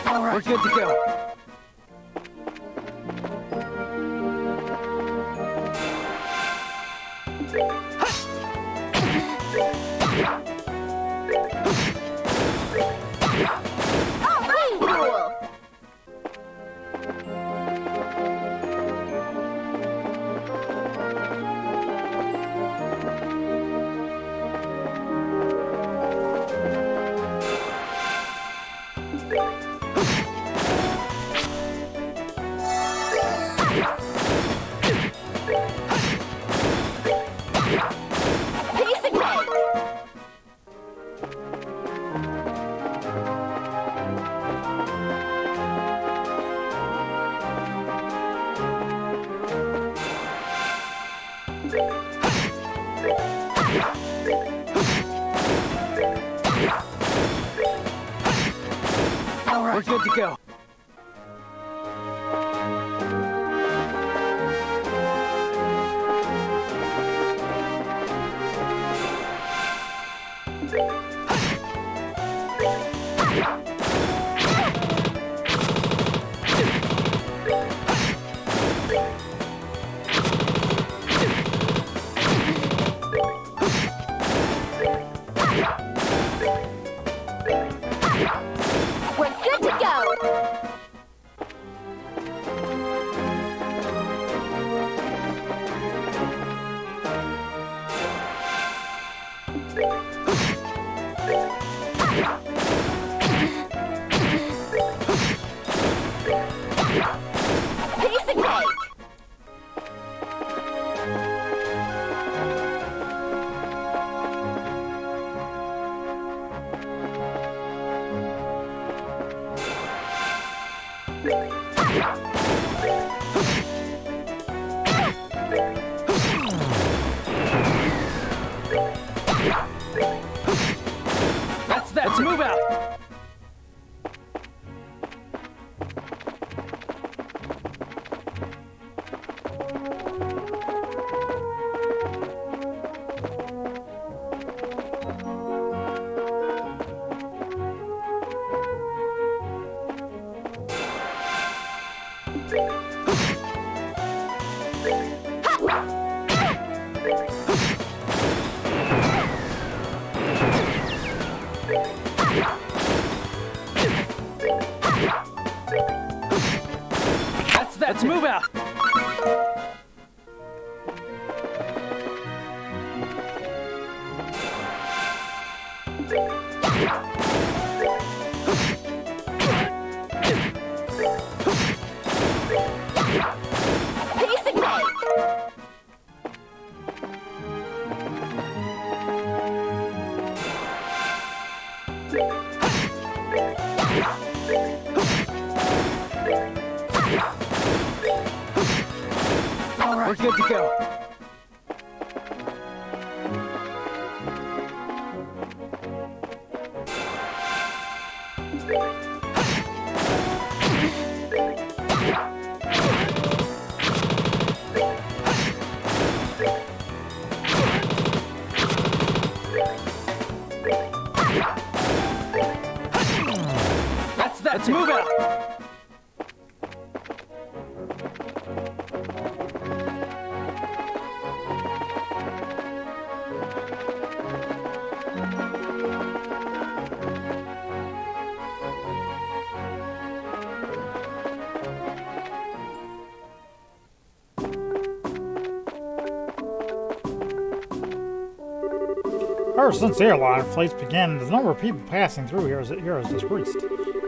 All right, we're good to go. good to go. We're good to go. Piece of cake. That's that. Let's move out. That's that. Let's move out. Piece of cake. All right. We're good to go. That's that. Let's move out. Ever since the airline flights began, the number of people passing through here has decreased.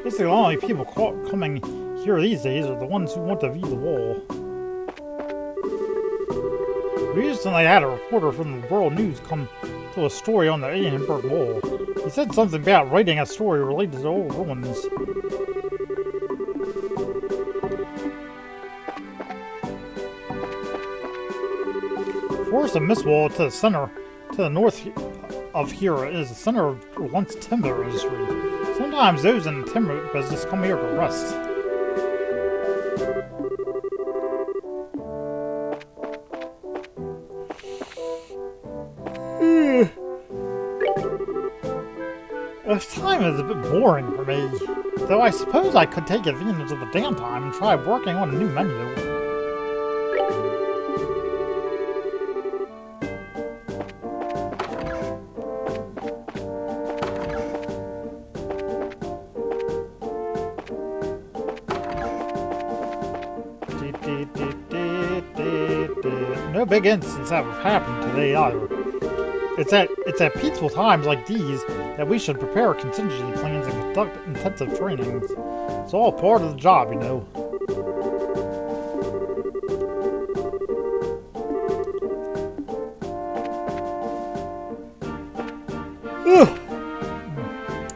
Basically, the only people coming here these days are the ones who want to view the wall. We recently had a reporter from the World News come to a story on the Edinburgh Wall. He said something about writing a story related to old ruins. Forest and Mist Wall to the center, to the north of here is the center of Rolent's timber industry. Sometimes those in the timber business come here to rest. This time is a bit boring for me, though I suppose I could take advantage of the downtime and try working on a new menu. No big incidents have happened today either. It's at peaceful times like these that we should prepare contingency plans and conduct intensive trainings. It's all part of the job, you know.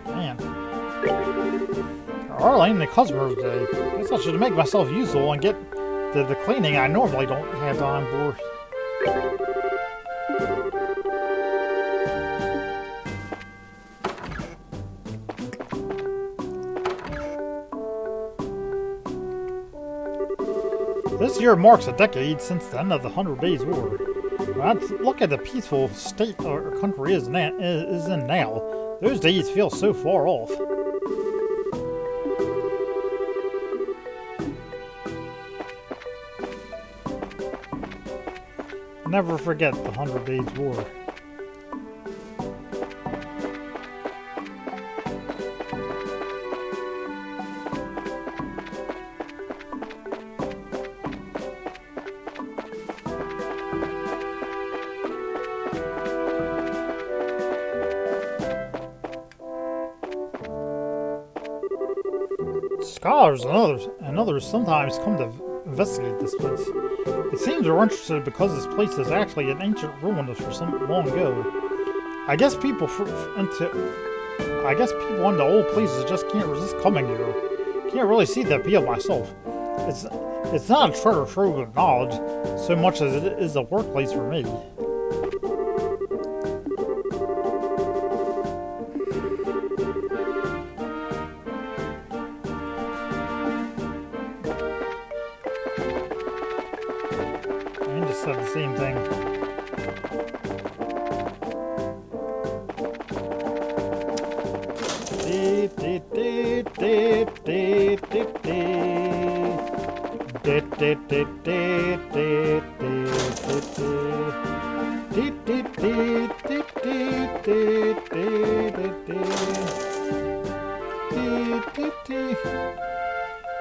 Man. There hardly any customers today. Guess I should make myself useful and get the cleaning I normally don't have time for. This year marks a decade since the end of the 100 Days War. Let's look at the peaceful state our country is in now. Those days feel so far off. Never forget the 100 Days War. Scholars and others sometimes come to investigate this place. It seems they're interested because this place is actually an ancient ruin from some long ago. I guess people into old places just can't resist coming here. Can't really see the appeal myself. It's not a treasure trove of knowledge so much as it is a workplace for me. Said the same thing.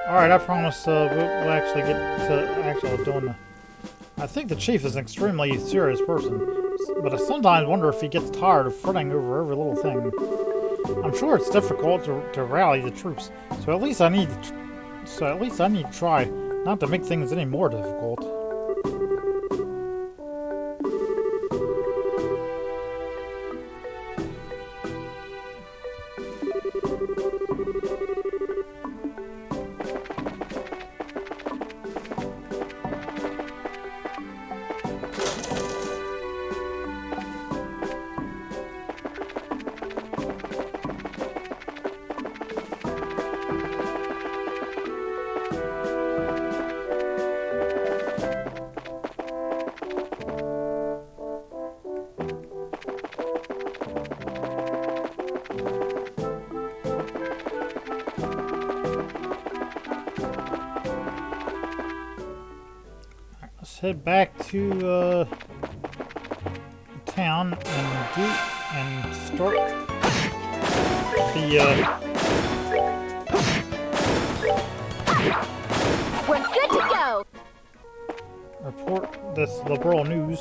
Alright, I promise we'll actually get to actually doing the... I think the chief is an extremely serious person, but I sometimes wonder if he gets tired of fretting over every little thing. I'm sure it's difficult to rally the troops, so at least I need to try not to make things any more difficult. Let's head back to town and start the We're good to go. report this liberal news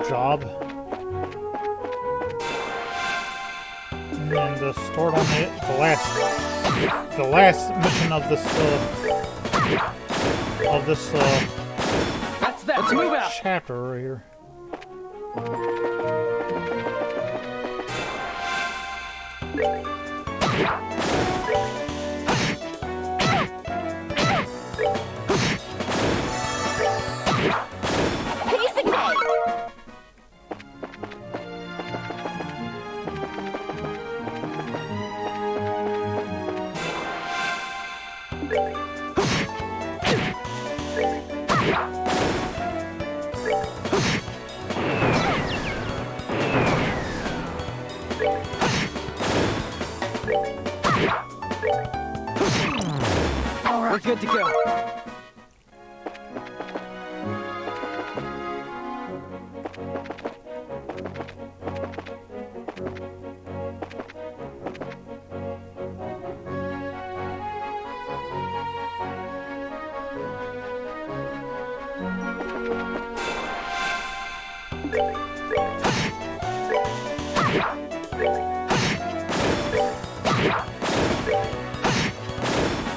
job, and then to start on the last mission of this That's that. Let's move out. chapter right here. Piece of cake. All right, we're good to go.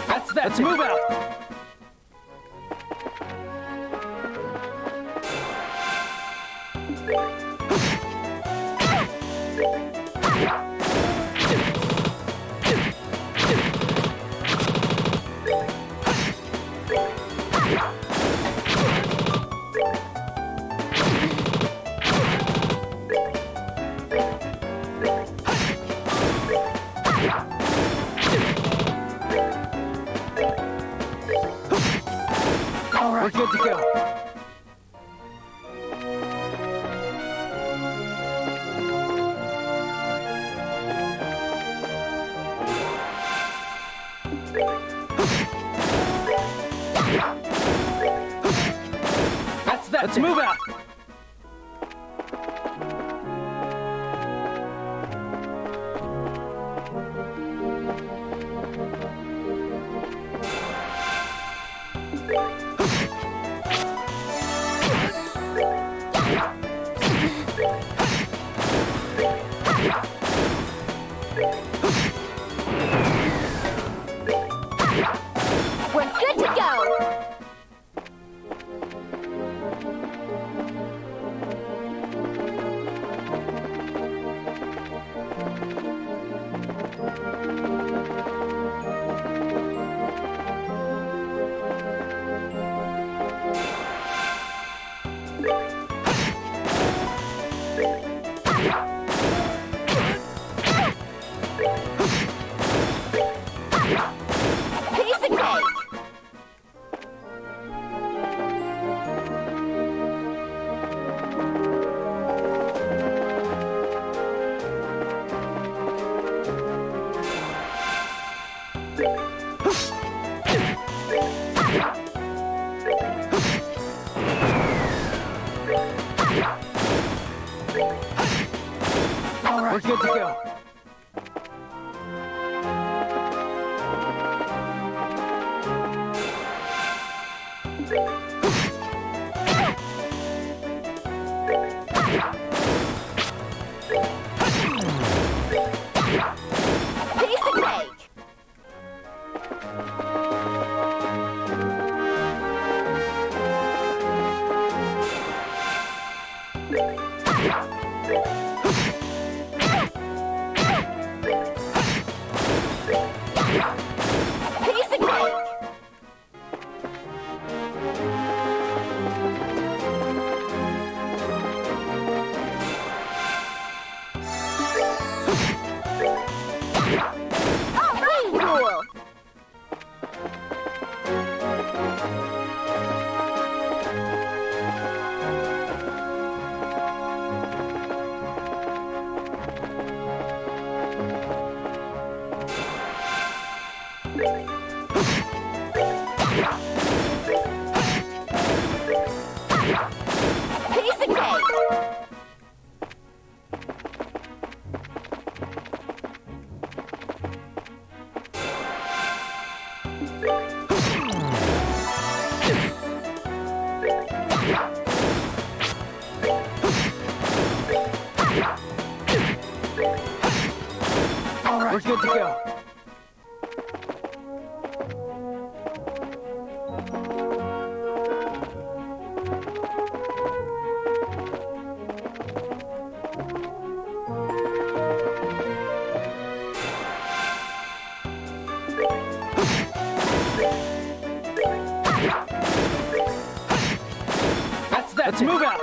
That's that. Let's move out. We're good to go. That's that. Let's move out. We're good to go. Piece of cake. All right. We're good to go. Piece of cake. Piece of cake. All right, rule. Piece of cake. All right. We're good to go. That's that. Let's move out.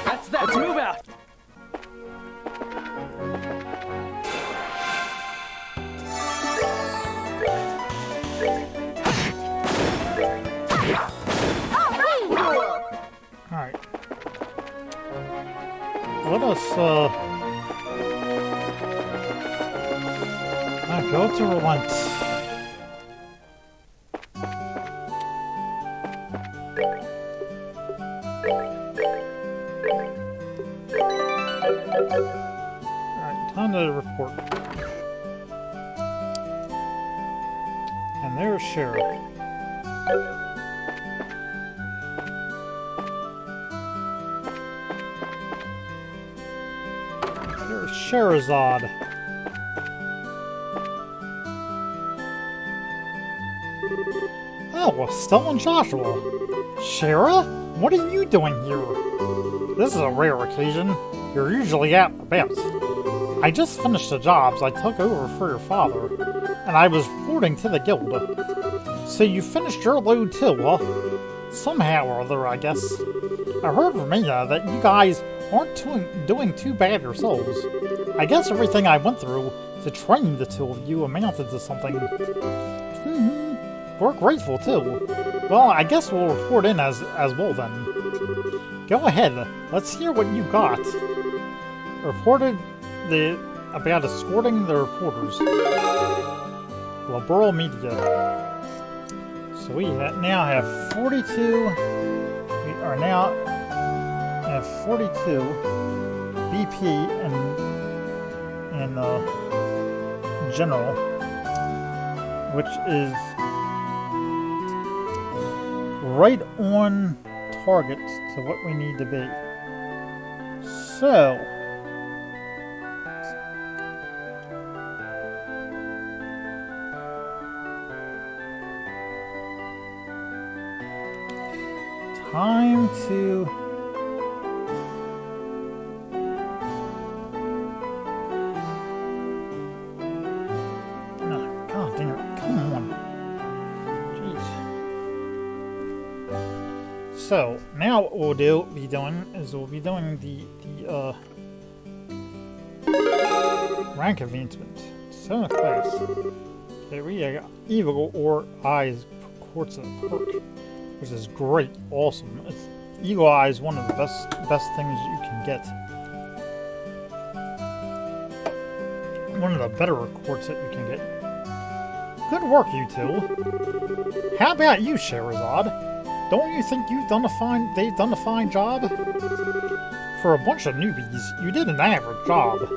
That's that. Let's move out. All right, rule. Alright. Let us, go to Rolent. Alright, time to report. And there's Sheriff. There's Sherazade. Oh, well, Stella and Joshua. Shara? What are you doing here? This is a rare occasion. You're usually out and about. I just finished the jobs I took over for your father, and I was reporting to the guild. So you finished your load too, huh? Somehow or other, I guess. I heard from Mia that you guys aren't doing too bad yourselves. I guess everything I went through to train the two of you amounted to something. We're grateful too. Well, I guess we'll report in as well then. Go ahead, let's hear what you got. Reported about escorting the reporters. Liberal media. So we now have 42. We are now at 42 BP in general, which is right on target to what we need to be. So time to God damn it, come on. Jeez. So now what we'll be doing the rank advancement. 7th class. Okay, we got Evil or Eyes Quartz perk, which is great, awesome. Eagle Eye is one of the best things you can get. One of the better quartz that you can get. Good work, you two. How about you, Sherazade? Don't you think they've done a fine job? For a bunch of newbies, you did an average job,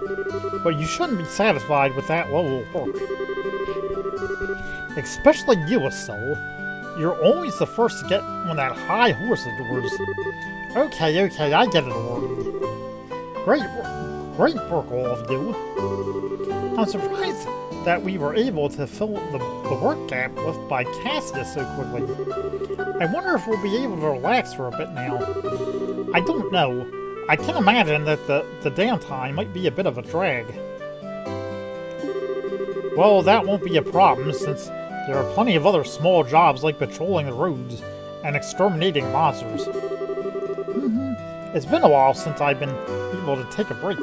but you shouldn't be satisfied with that level of work. Especially you, Estelle. You're always the first to get on that high horse of yours. Okay, I get it already. Great work, all of you. I'm surprised that we were able to fill the work gap left by Cassius so quickly. I wonder if we'll be able to relax for a bit now. I don't know. I can imagine that the downtime might be a bit of a drag. Well, that won't be a problem since there are plenty of other small jobs like patrolling the roads and exterminating monsters. It's been a while since I've been able to take a break.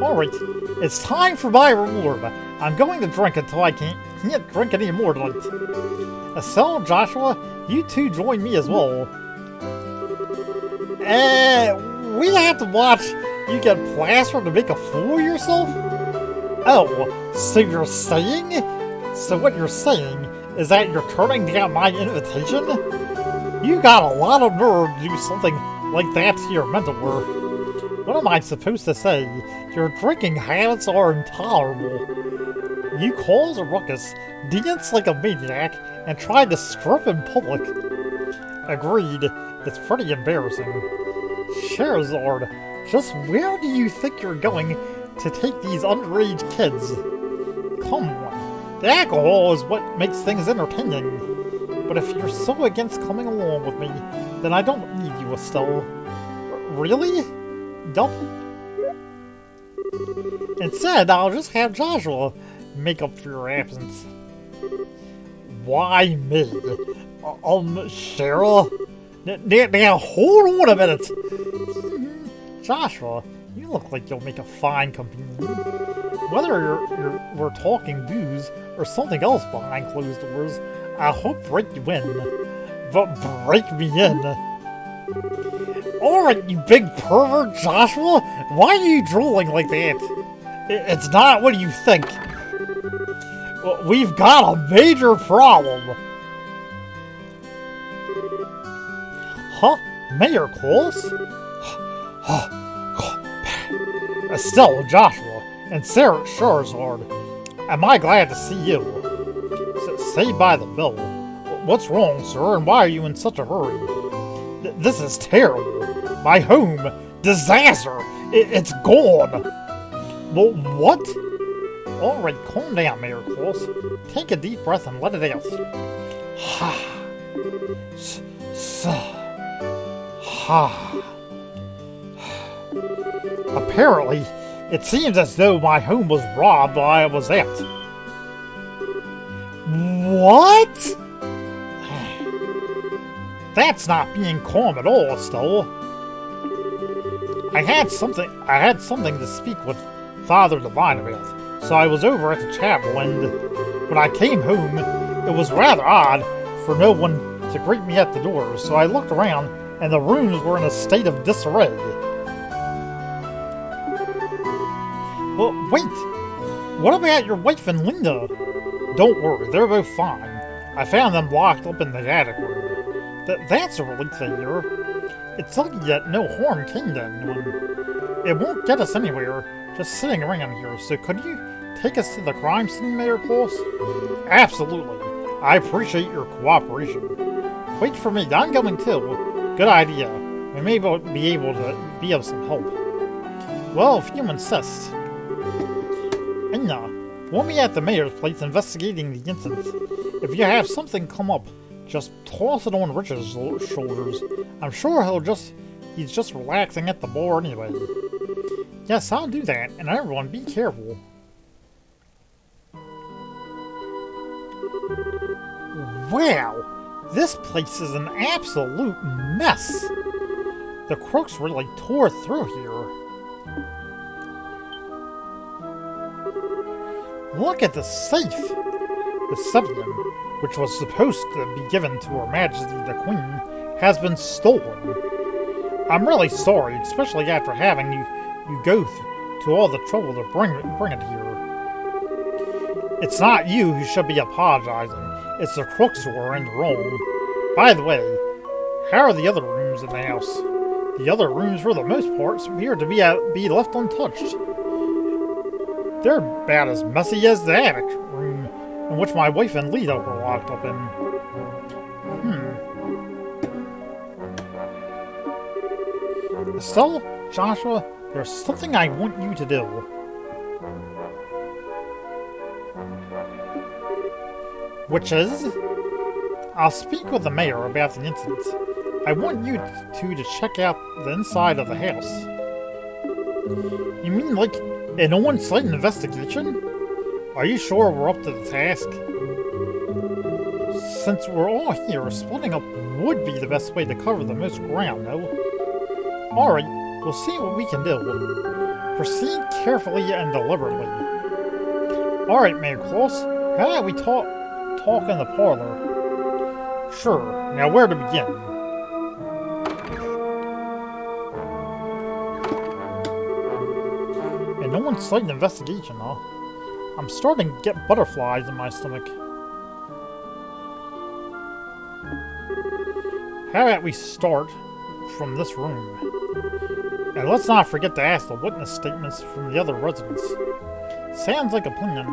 Alright, it's time for my reward. I'm going to drink until I can't drink any more tonight. Estelle and Joshua, you two join me as well. We have to watch you get plastered to make a fool of yourself? Oh, so you're saying? So what you're saying is that you're turning down my invitation? You got a lot of nerve to do something like that to your mentor. What am I supposed to say? Your drinking habits are intolerable. You cause a ruckus, dance like a maniac, and try to strip in public. Agreed, it's pretty embarrassing. Sherazade, just where do you think you're going to take these underage kids? Come on. The alcohol is what makes things entertaining. But if you're so against coming along with me, then I don't need you, Estelle. Really? Don't? Instead, I'll just have Joshua make up for your absence. Why me? Cheryl? Now, hold on a minute! Joshua, you look like you'll make a fine companion. Whether we're talking booze or something else behind closed doors, I hope break you in. But break me in. Alright, you big pervert, Joshua! Why are you drooling like that? It's not what you think. We've got a major problem. Huh? Mayor calls? Estelle, Joshua, and Sarah Sherazade. Am I glad to see you? Saved by the bell. What's wrong, sir, and why are you in such a hurry? This is terrible. My home, disaster. It's gone. Well, what? Alright, calm down, Mayor Claus. Take a deep breath and let it out. Apparently, it seems as though my home was robbed while I was out. What? That's not being calm at all, Estelle. I had something to speak with Father Divine about, so I was over at the chapel, and when I came home, it was rather odd for no one to greet me at the door, so I looked around, and the rooms were in a state of disarray. Well, wait! What about your wife and Linda? Don't worry, they're both fine. I found them locked up in the attic room. That's a relief to hear. It's lucky that no harm came to anyone. It won't get us anywhere, just sitting around here, so could you take us to the crime scene, Mayor Claus? Absolutely. I appreciate your cooperation. Wait for me, I'm going too. Good idea. We may be able to be of some help. Well, if you insist. Ina, we'll be at the mayor's place investigating the incident. If you have something come up, just toss it on Richard's shoulders. I'm sure he's just relaxing at the bar anyway. Yes, I'll do that, and everyone be careful. Wow, this place is an absolute mess. The crooks really tore through here. Look at the safe. The Sebium, which was supposed to be given to Her Majesty the Queen, has been stolen. I'm really sorry, especially after having you go to all the trouble to bring it here. It's not you who should be apologizing. It's the crooks who are in the wrong. By the way, how are the other rooms in the house? The other rooms, for the most part, appear to be left untouched. They're about as messy as the attic room in which my wife and Lita were locked up in. Estelle, Joshua, there's something I want you to do. Which is, I'll speak with the mayor about the incident. I want you two to check out the inside of the house. You mean like an on-site investigation? Are you sure we're up to the task? Since we're all here, splitting up would be the best way to cover the most ground, no? Alright, we'll see what we can do. Proceed carefully and deliberately. Alright, Mayor Claus, how about we talk in the parlor? Sure, now where to begin? An on-site investigation, huh? I'm starting to get butterflies in my stomach. How about we start from this room? And let's not forget to ask the witness statements from the other residents. Sounds like a plan.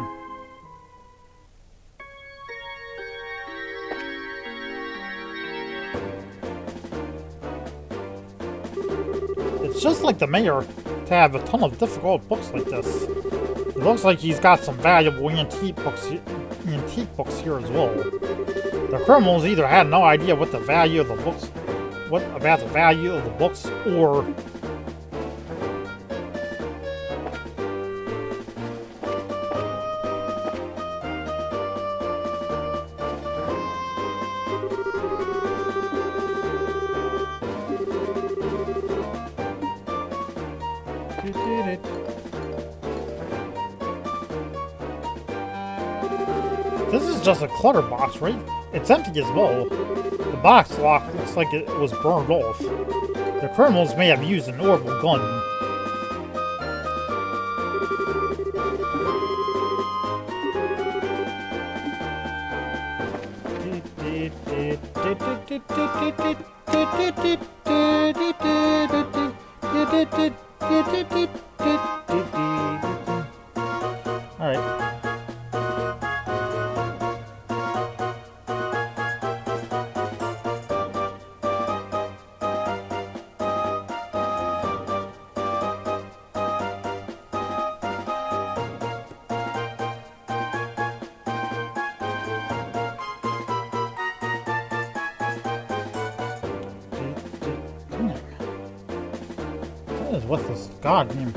It's just like the mayor to have a ton of difficult books like this. It looks like he's got some valuable antique books here as well. The criminals either had no idea what the value of the books, or this is just a clutter box, right? It's empty as well. The box lock looks like it was burned off. The criminals may have used an orbital gun. Alright. What is with this goddamn...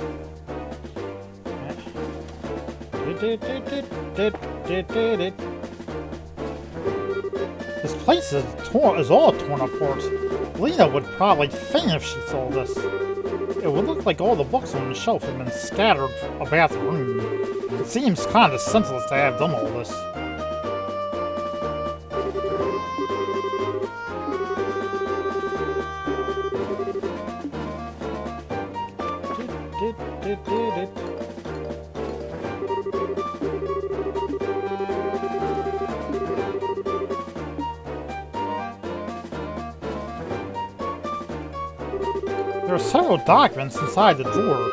This place is all torn apart. Lena would probably faint if she saw this. It would look like all the books on the shelf had been scattered about the room. It seems kind of senseless to have done all this. There are several documents inside the drawer.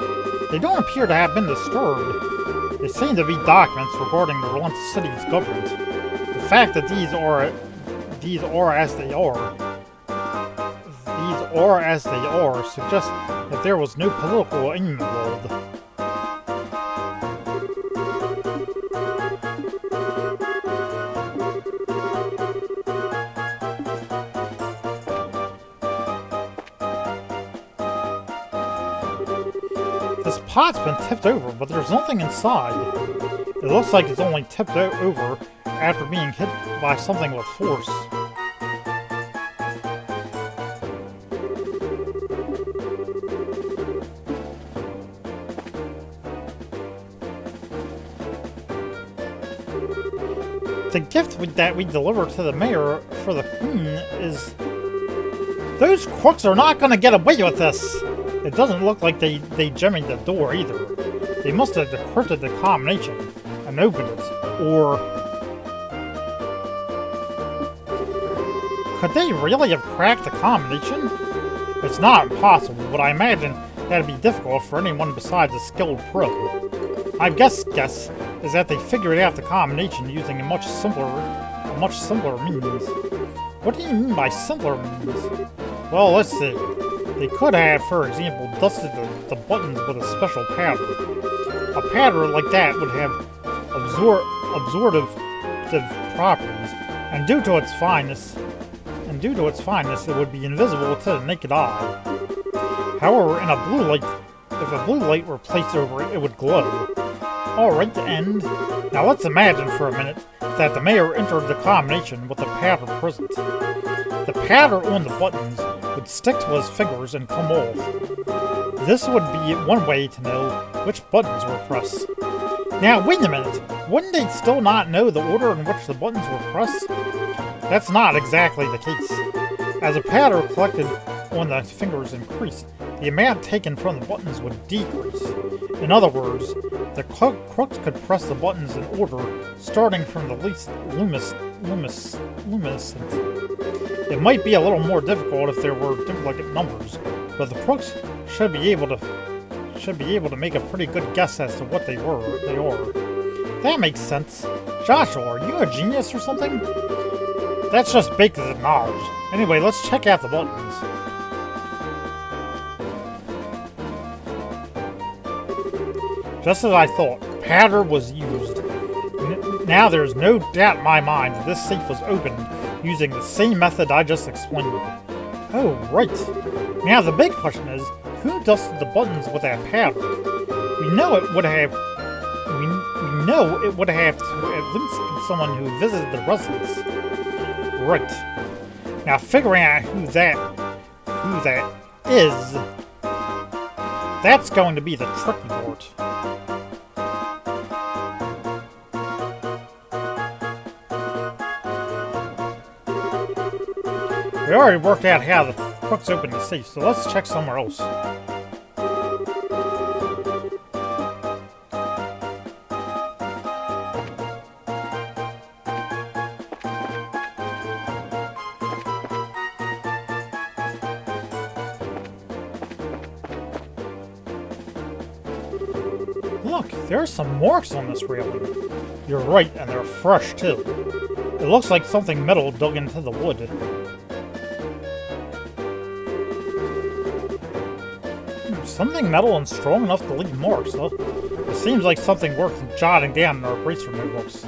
They don't appear to have been disturbed. They seem to be documents regarding the Rolent city's government. The fact that these are as they are suggests that there was no political aim involved. This pot's been tipped over, but there's nothing inside. It looks like it's only tipped over after being hit by something with force. The gift that we delivered to the mayor for the queen is... Those crooks are not gonna get away with this! It doesn't look like they jimmied the door either. They must have decrypted the combination and opened it, or... Could they really have cracked the combination? It's not impossible, but I imagine that'd be difficult for anyone besides a skilled pro. My guess is that they figured out the combination using a much simpler means. What do you mean by simpler means? Well, let's see. They could have, for example, dusted the buttons with a special powder. A powder like that would have absorptive properties, and due to its fineness, it would be invisible to the naked eye. However, if a blue light were placed over it, it would glow. Alright, to end. Now let's imagine for a minute that the mayor entered the combination with the powder present. The powder on the buttons would stick to his fingers and come off. This would be one way to know which buttons were pressed. Now, wait a minute. Wouldn't they still not know the order in which the buttons were pressed? That's not exactly the case. As the powder collected on the fingers increased, the amount taken from the buttons would decrease. In other words, the crooks could press the buttons in order, starting from the least luminescent. It might be a little more difficult if there were duplicate numbers, but the crooks should be able to make a pretty good guess as to what they are. That makes sense. Joshua, are you a genius or something? That's just baked as knowledge. Anyway, let's check out the buttons. Just as I thought, powder was used. Now there's no doubt in my mind that this safe was opened using the same method I just explained. Oh, right. Now the big question is, who dusted the buttons with that powder? We know it would have to at least be someone who visited the residence. Right. Now figuring out who that is, that's going to be the tricky part. We already worked out how the crooks opened the safe, so let's check somewhere else. Look, there are some marks on this railing. You're right, and they're fresh, too. It looks like something metal dug into the wood. Something metal and strong enough to leave marks, huh? It seems like something worth jotting down in our bracer notebooks.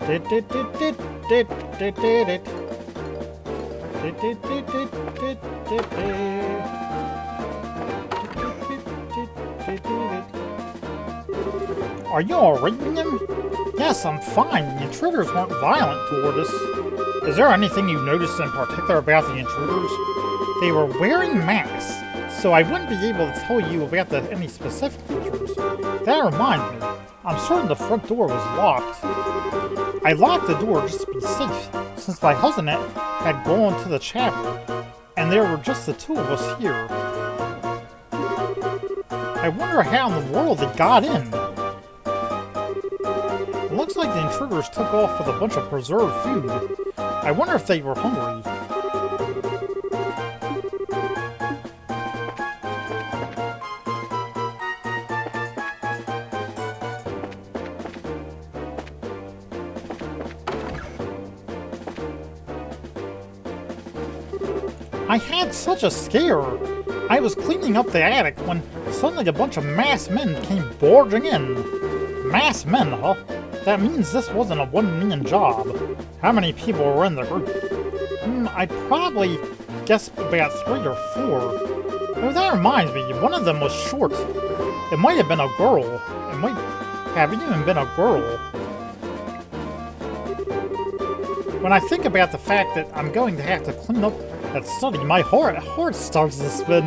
Are you alright, Minion? Yes, I'm fine. The intruders weren't violent toward us. Is there anything you noticed in particular about the intruders? They were wearing masks, so I wouldn't be able to tell you about any specific features. That reminds me, I'm certain the front door was locked. I locked the door just to be safe, since my husband had gone to the chapel, and there were just the two of us here. I wonder how in the world they got in. It looks like the intruders took off with a bunch of preserved food. I wonder if they were hungry. I had such a scare. I was cleaning up the attic when suddenly a bunch of masked men came barging in. Masked men, huh? That means this wasn't a one-man job. How many people were in the group? I'd probably guess about 3 or 4. Oh, that reminds me, one of them was short. It might have been a girl. It might have even been a girl. When I think about the fact that I'm going to have to clean up that study, my heart starts to spin.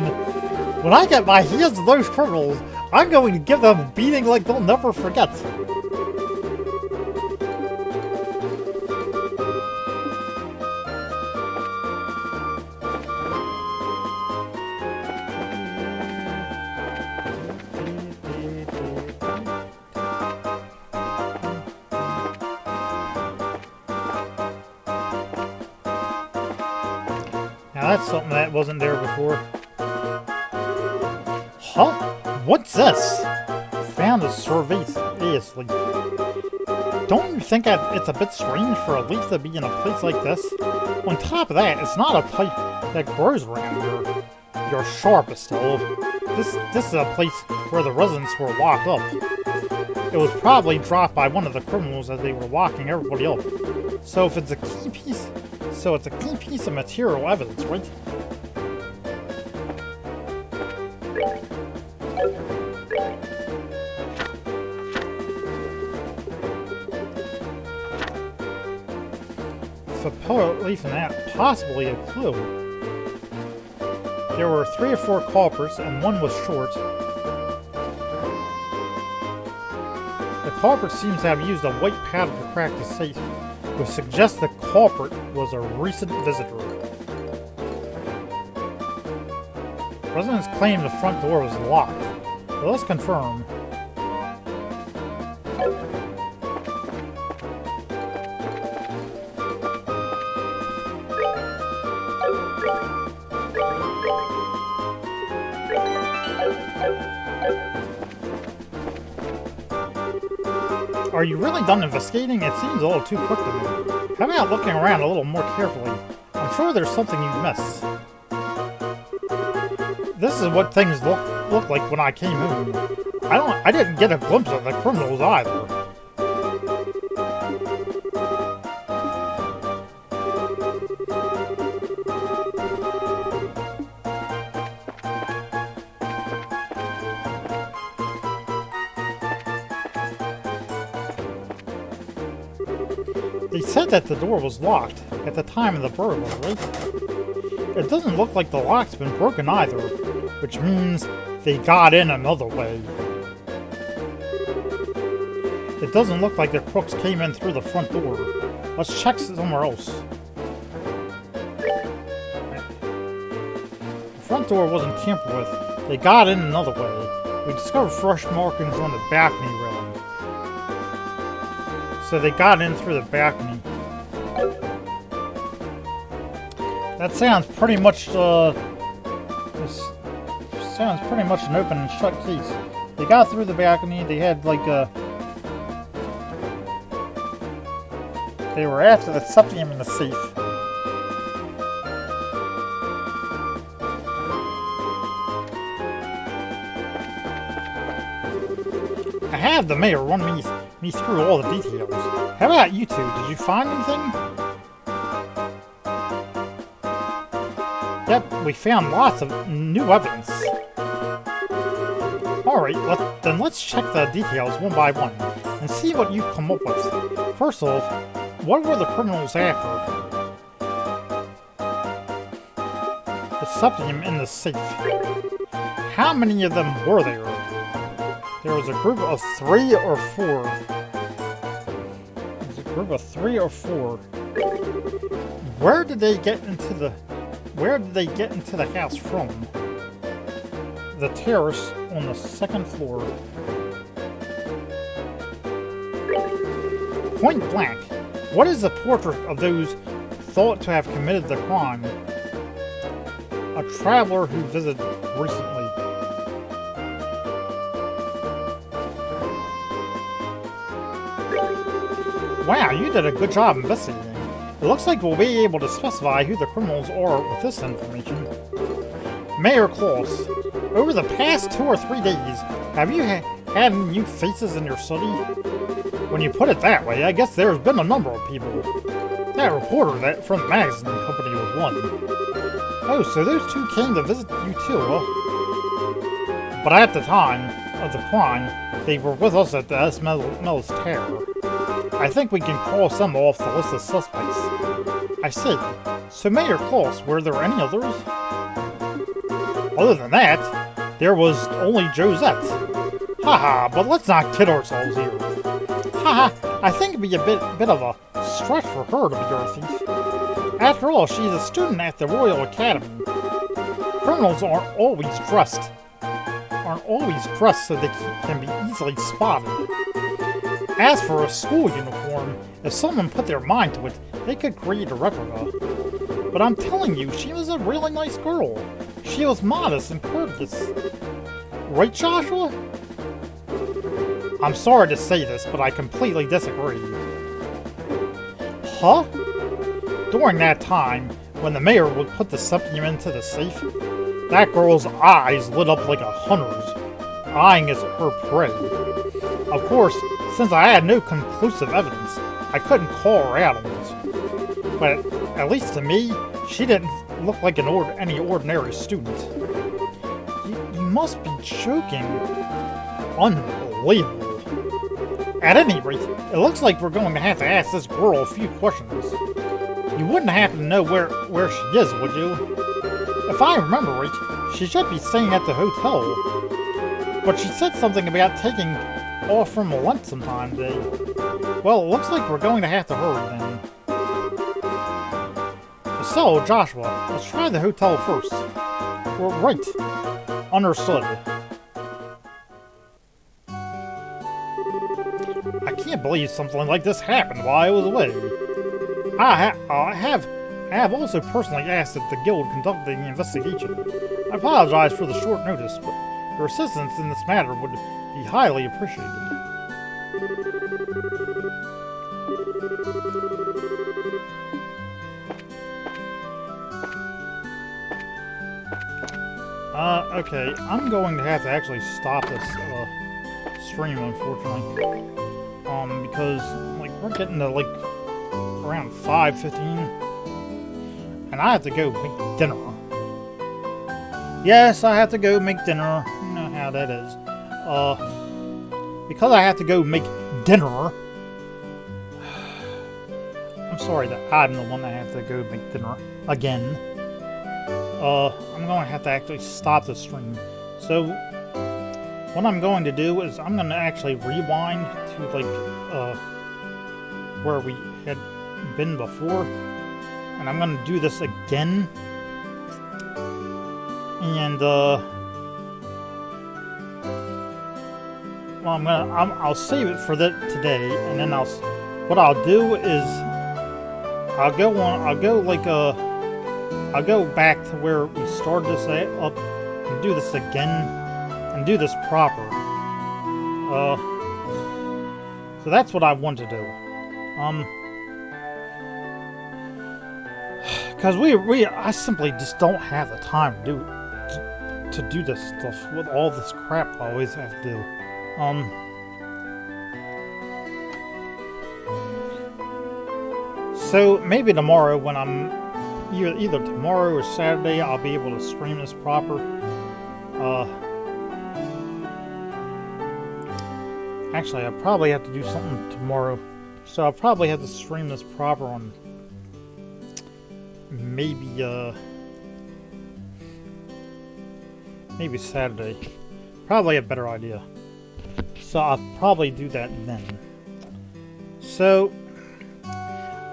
When I get my hands on those criminals, I'm going to give them a beating like they'll never forget. Now that's something that wasn't there before. Huh? What's this? Found a surveillance leaf. Don't you think it's a bit strange for a leaf to be in a place like this? On top of that, it's not a type that grows around here. You're sharp, Estelle. This is a place where the residents were locked up. It was probably dropped by one of the criminals as they were locking everybody up. So if it's a key piece, it's a key piece of material evidence, right? If a poet leaf in that, possibly a clue. There were 3 or 4 culprits, and one was short. The culprit seems to have used a white powder to crack the safe, which suggests the culprit was a recent visitor. Residents claim the front door was locked. Well, let's confirm. Are you really done investigating? It seems a little too quick to me. How about looking around a little more carefully? I'm sure there's something you missed. This is what things look like when I came home. I didn't get a glimpse of the criminals either. They said that the door was locked at the time of the burglary. It doesn't look like the lock's been broken either, which means they got in another way. It doesn't look like the crooks came in through the front door. Let's check somewhere else. The front door wasn't tampered with. They got in another way. We discovered fresh markings on the balcony railing. So they got in through the balcony. That sounds pretty much, this sounds pretty much an open and shut case. They got through the balcony, they had like they were after the septium in the safe. I have the mayor run me me through all the details. How about you two? Did you find anything? Yep, we found lots of new evidence. Alright, then let's check the details one by one, and see what you've come up with. First off, what were the criminals after? The septium in the safe. How many of them were there? There was a group of 3 or 4. There was a group of 3 or 4. Where did they get into the house from? The terrace on the 2nd floor. Point blank, what is the portrait of those thought to have committed the crime? A traveler who visited recently. Wow, you did a good job investigating. It looks like we'll be able to specify who the criminals are with this information. Mayor Klaus, over the past 2 or 3 days, have you had any new faces in your city? When you put it that way, I guess there's been a number of people. That reporter from the magazine company was one. Oh, so those two came to visit you too, huh? But at the time of the crime, they were with us at the S. Mills Tower. I think we can cross them off the list of suspects. I see. So Mayor Klaus, were there any others? Other than that, there was only Josette. Haha, but let's not kid ourselves here. Haha, I think it'd be a bit of a stretch for her to be your thief. After all, she's a student at the Royal Academy. Criminals aren't always dressed so they can be easily spotted. As for a school uniform, if someone put their mind to it, they could create a replica. But I'm telling you, she was a really nice girl. She was modest and courteous. Right, Joshua? I'm sorry to say this, but I completely disagree. Huh? During that time, when the mayor would put the septium into the safe, that girl's eyes lit up like a hunter's, eyeing her prey. Of course, since I had no conclusive evidence, I couldn't call her out on this. But at least to me, she didn't look like any ordinary student. You must be joking. Unbelievable. At any rate, it looks like we're going to have to ask this girl a few questions. You wouldn't happen to know where she is, would you? If I remember right, she should be staying at the hotel. But she said something about taking off from Rolent sometime today. Well, it looks like we're going to have to hurry then. So, Joshua, let's try the hotel first. Right. Understood. I can't believe something like this happened while I was away. I have also personally asked that the guild conduct the investigation. I apologize for the short notice, but your assistance in this matter would be highly appreciated. Okay, I'm going to have to actually stop this, stream, unfortunately. Because, like, we're getting to, like, around 5:15, and I have to go make dinner. Yes, I have to go make dinner. You know how that is. Because I have to go make dinner, I'm sorry that I'm the one that has to go make dinner again. I'm going to have to actually stop the stream. So, what I'm going to do is I'm going to actually rewind to, like, where we had been before. And I'm going to do this again. And, well, I'll save it for today. And then what I'll do is, I'll go back to where we started this up and do this again and do this proper. So that's what I want to do. Because I simply just don't have the time to do this stuff with all this crap I always have to do. So maybe tomorrow, when I'm either tomorrow or Saturday, I'll be able to stream this proper. Actually, I probably have to do something tomorrow, so I'll probably have to stream this proper on maybe Saturday. Probably a better idea. So I'll probably do that then. So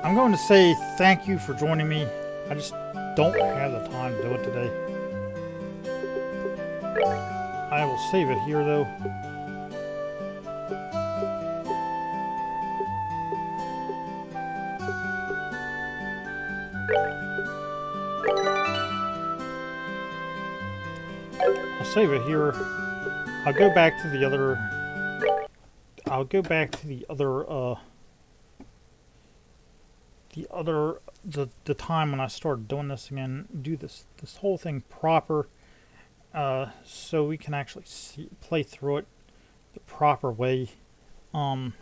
I'm going to say thank you for joining me. I just don't have the time to do it today. I will save it here though. I'll save it here. I'll go back to the other. I'll go back to the time when I started doing this again. Do this whole thing proper, so we can actually play through it the proper way. And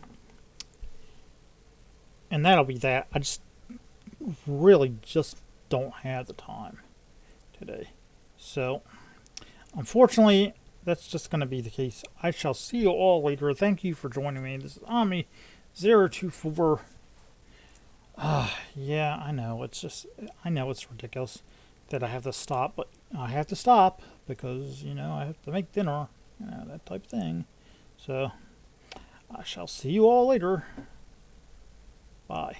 that'll be that. I just really just don't have the time today. So, unfortunately, that's just going to be the case. I shall see you all later. Thank you for joining me. This is Ami024. Yeah, I know. I know it's ridiculous that I have to stop, but I have to stop because, you know, I have to make dinner, you know, that type of thing. So, I shall see you all later. Bye.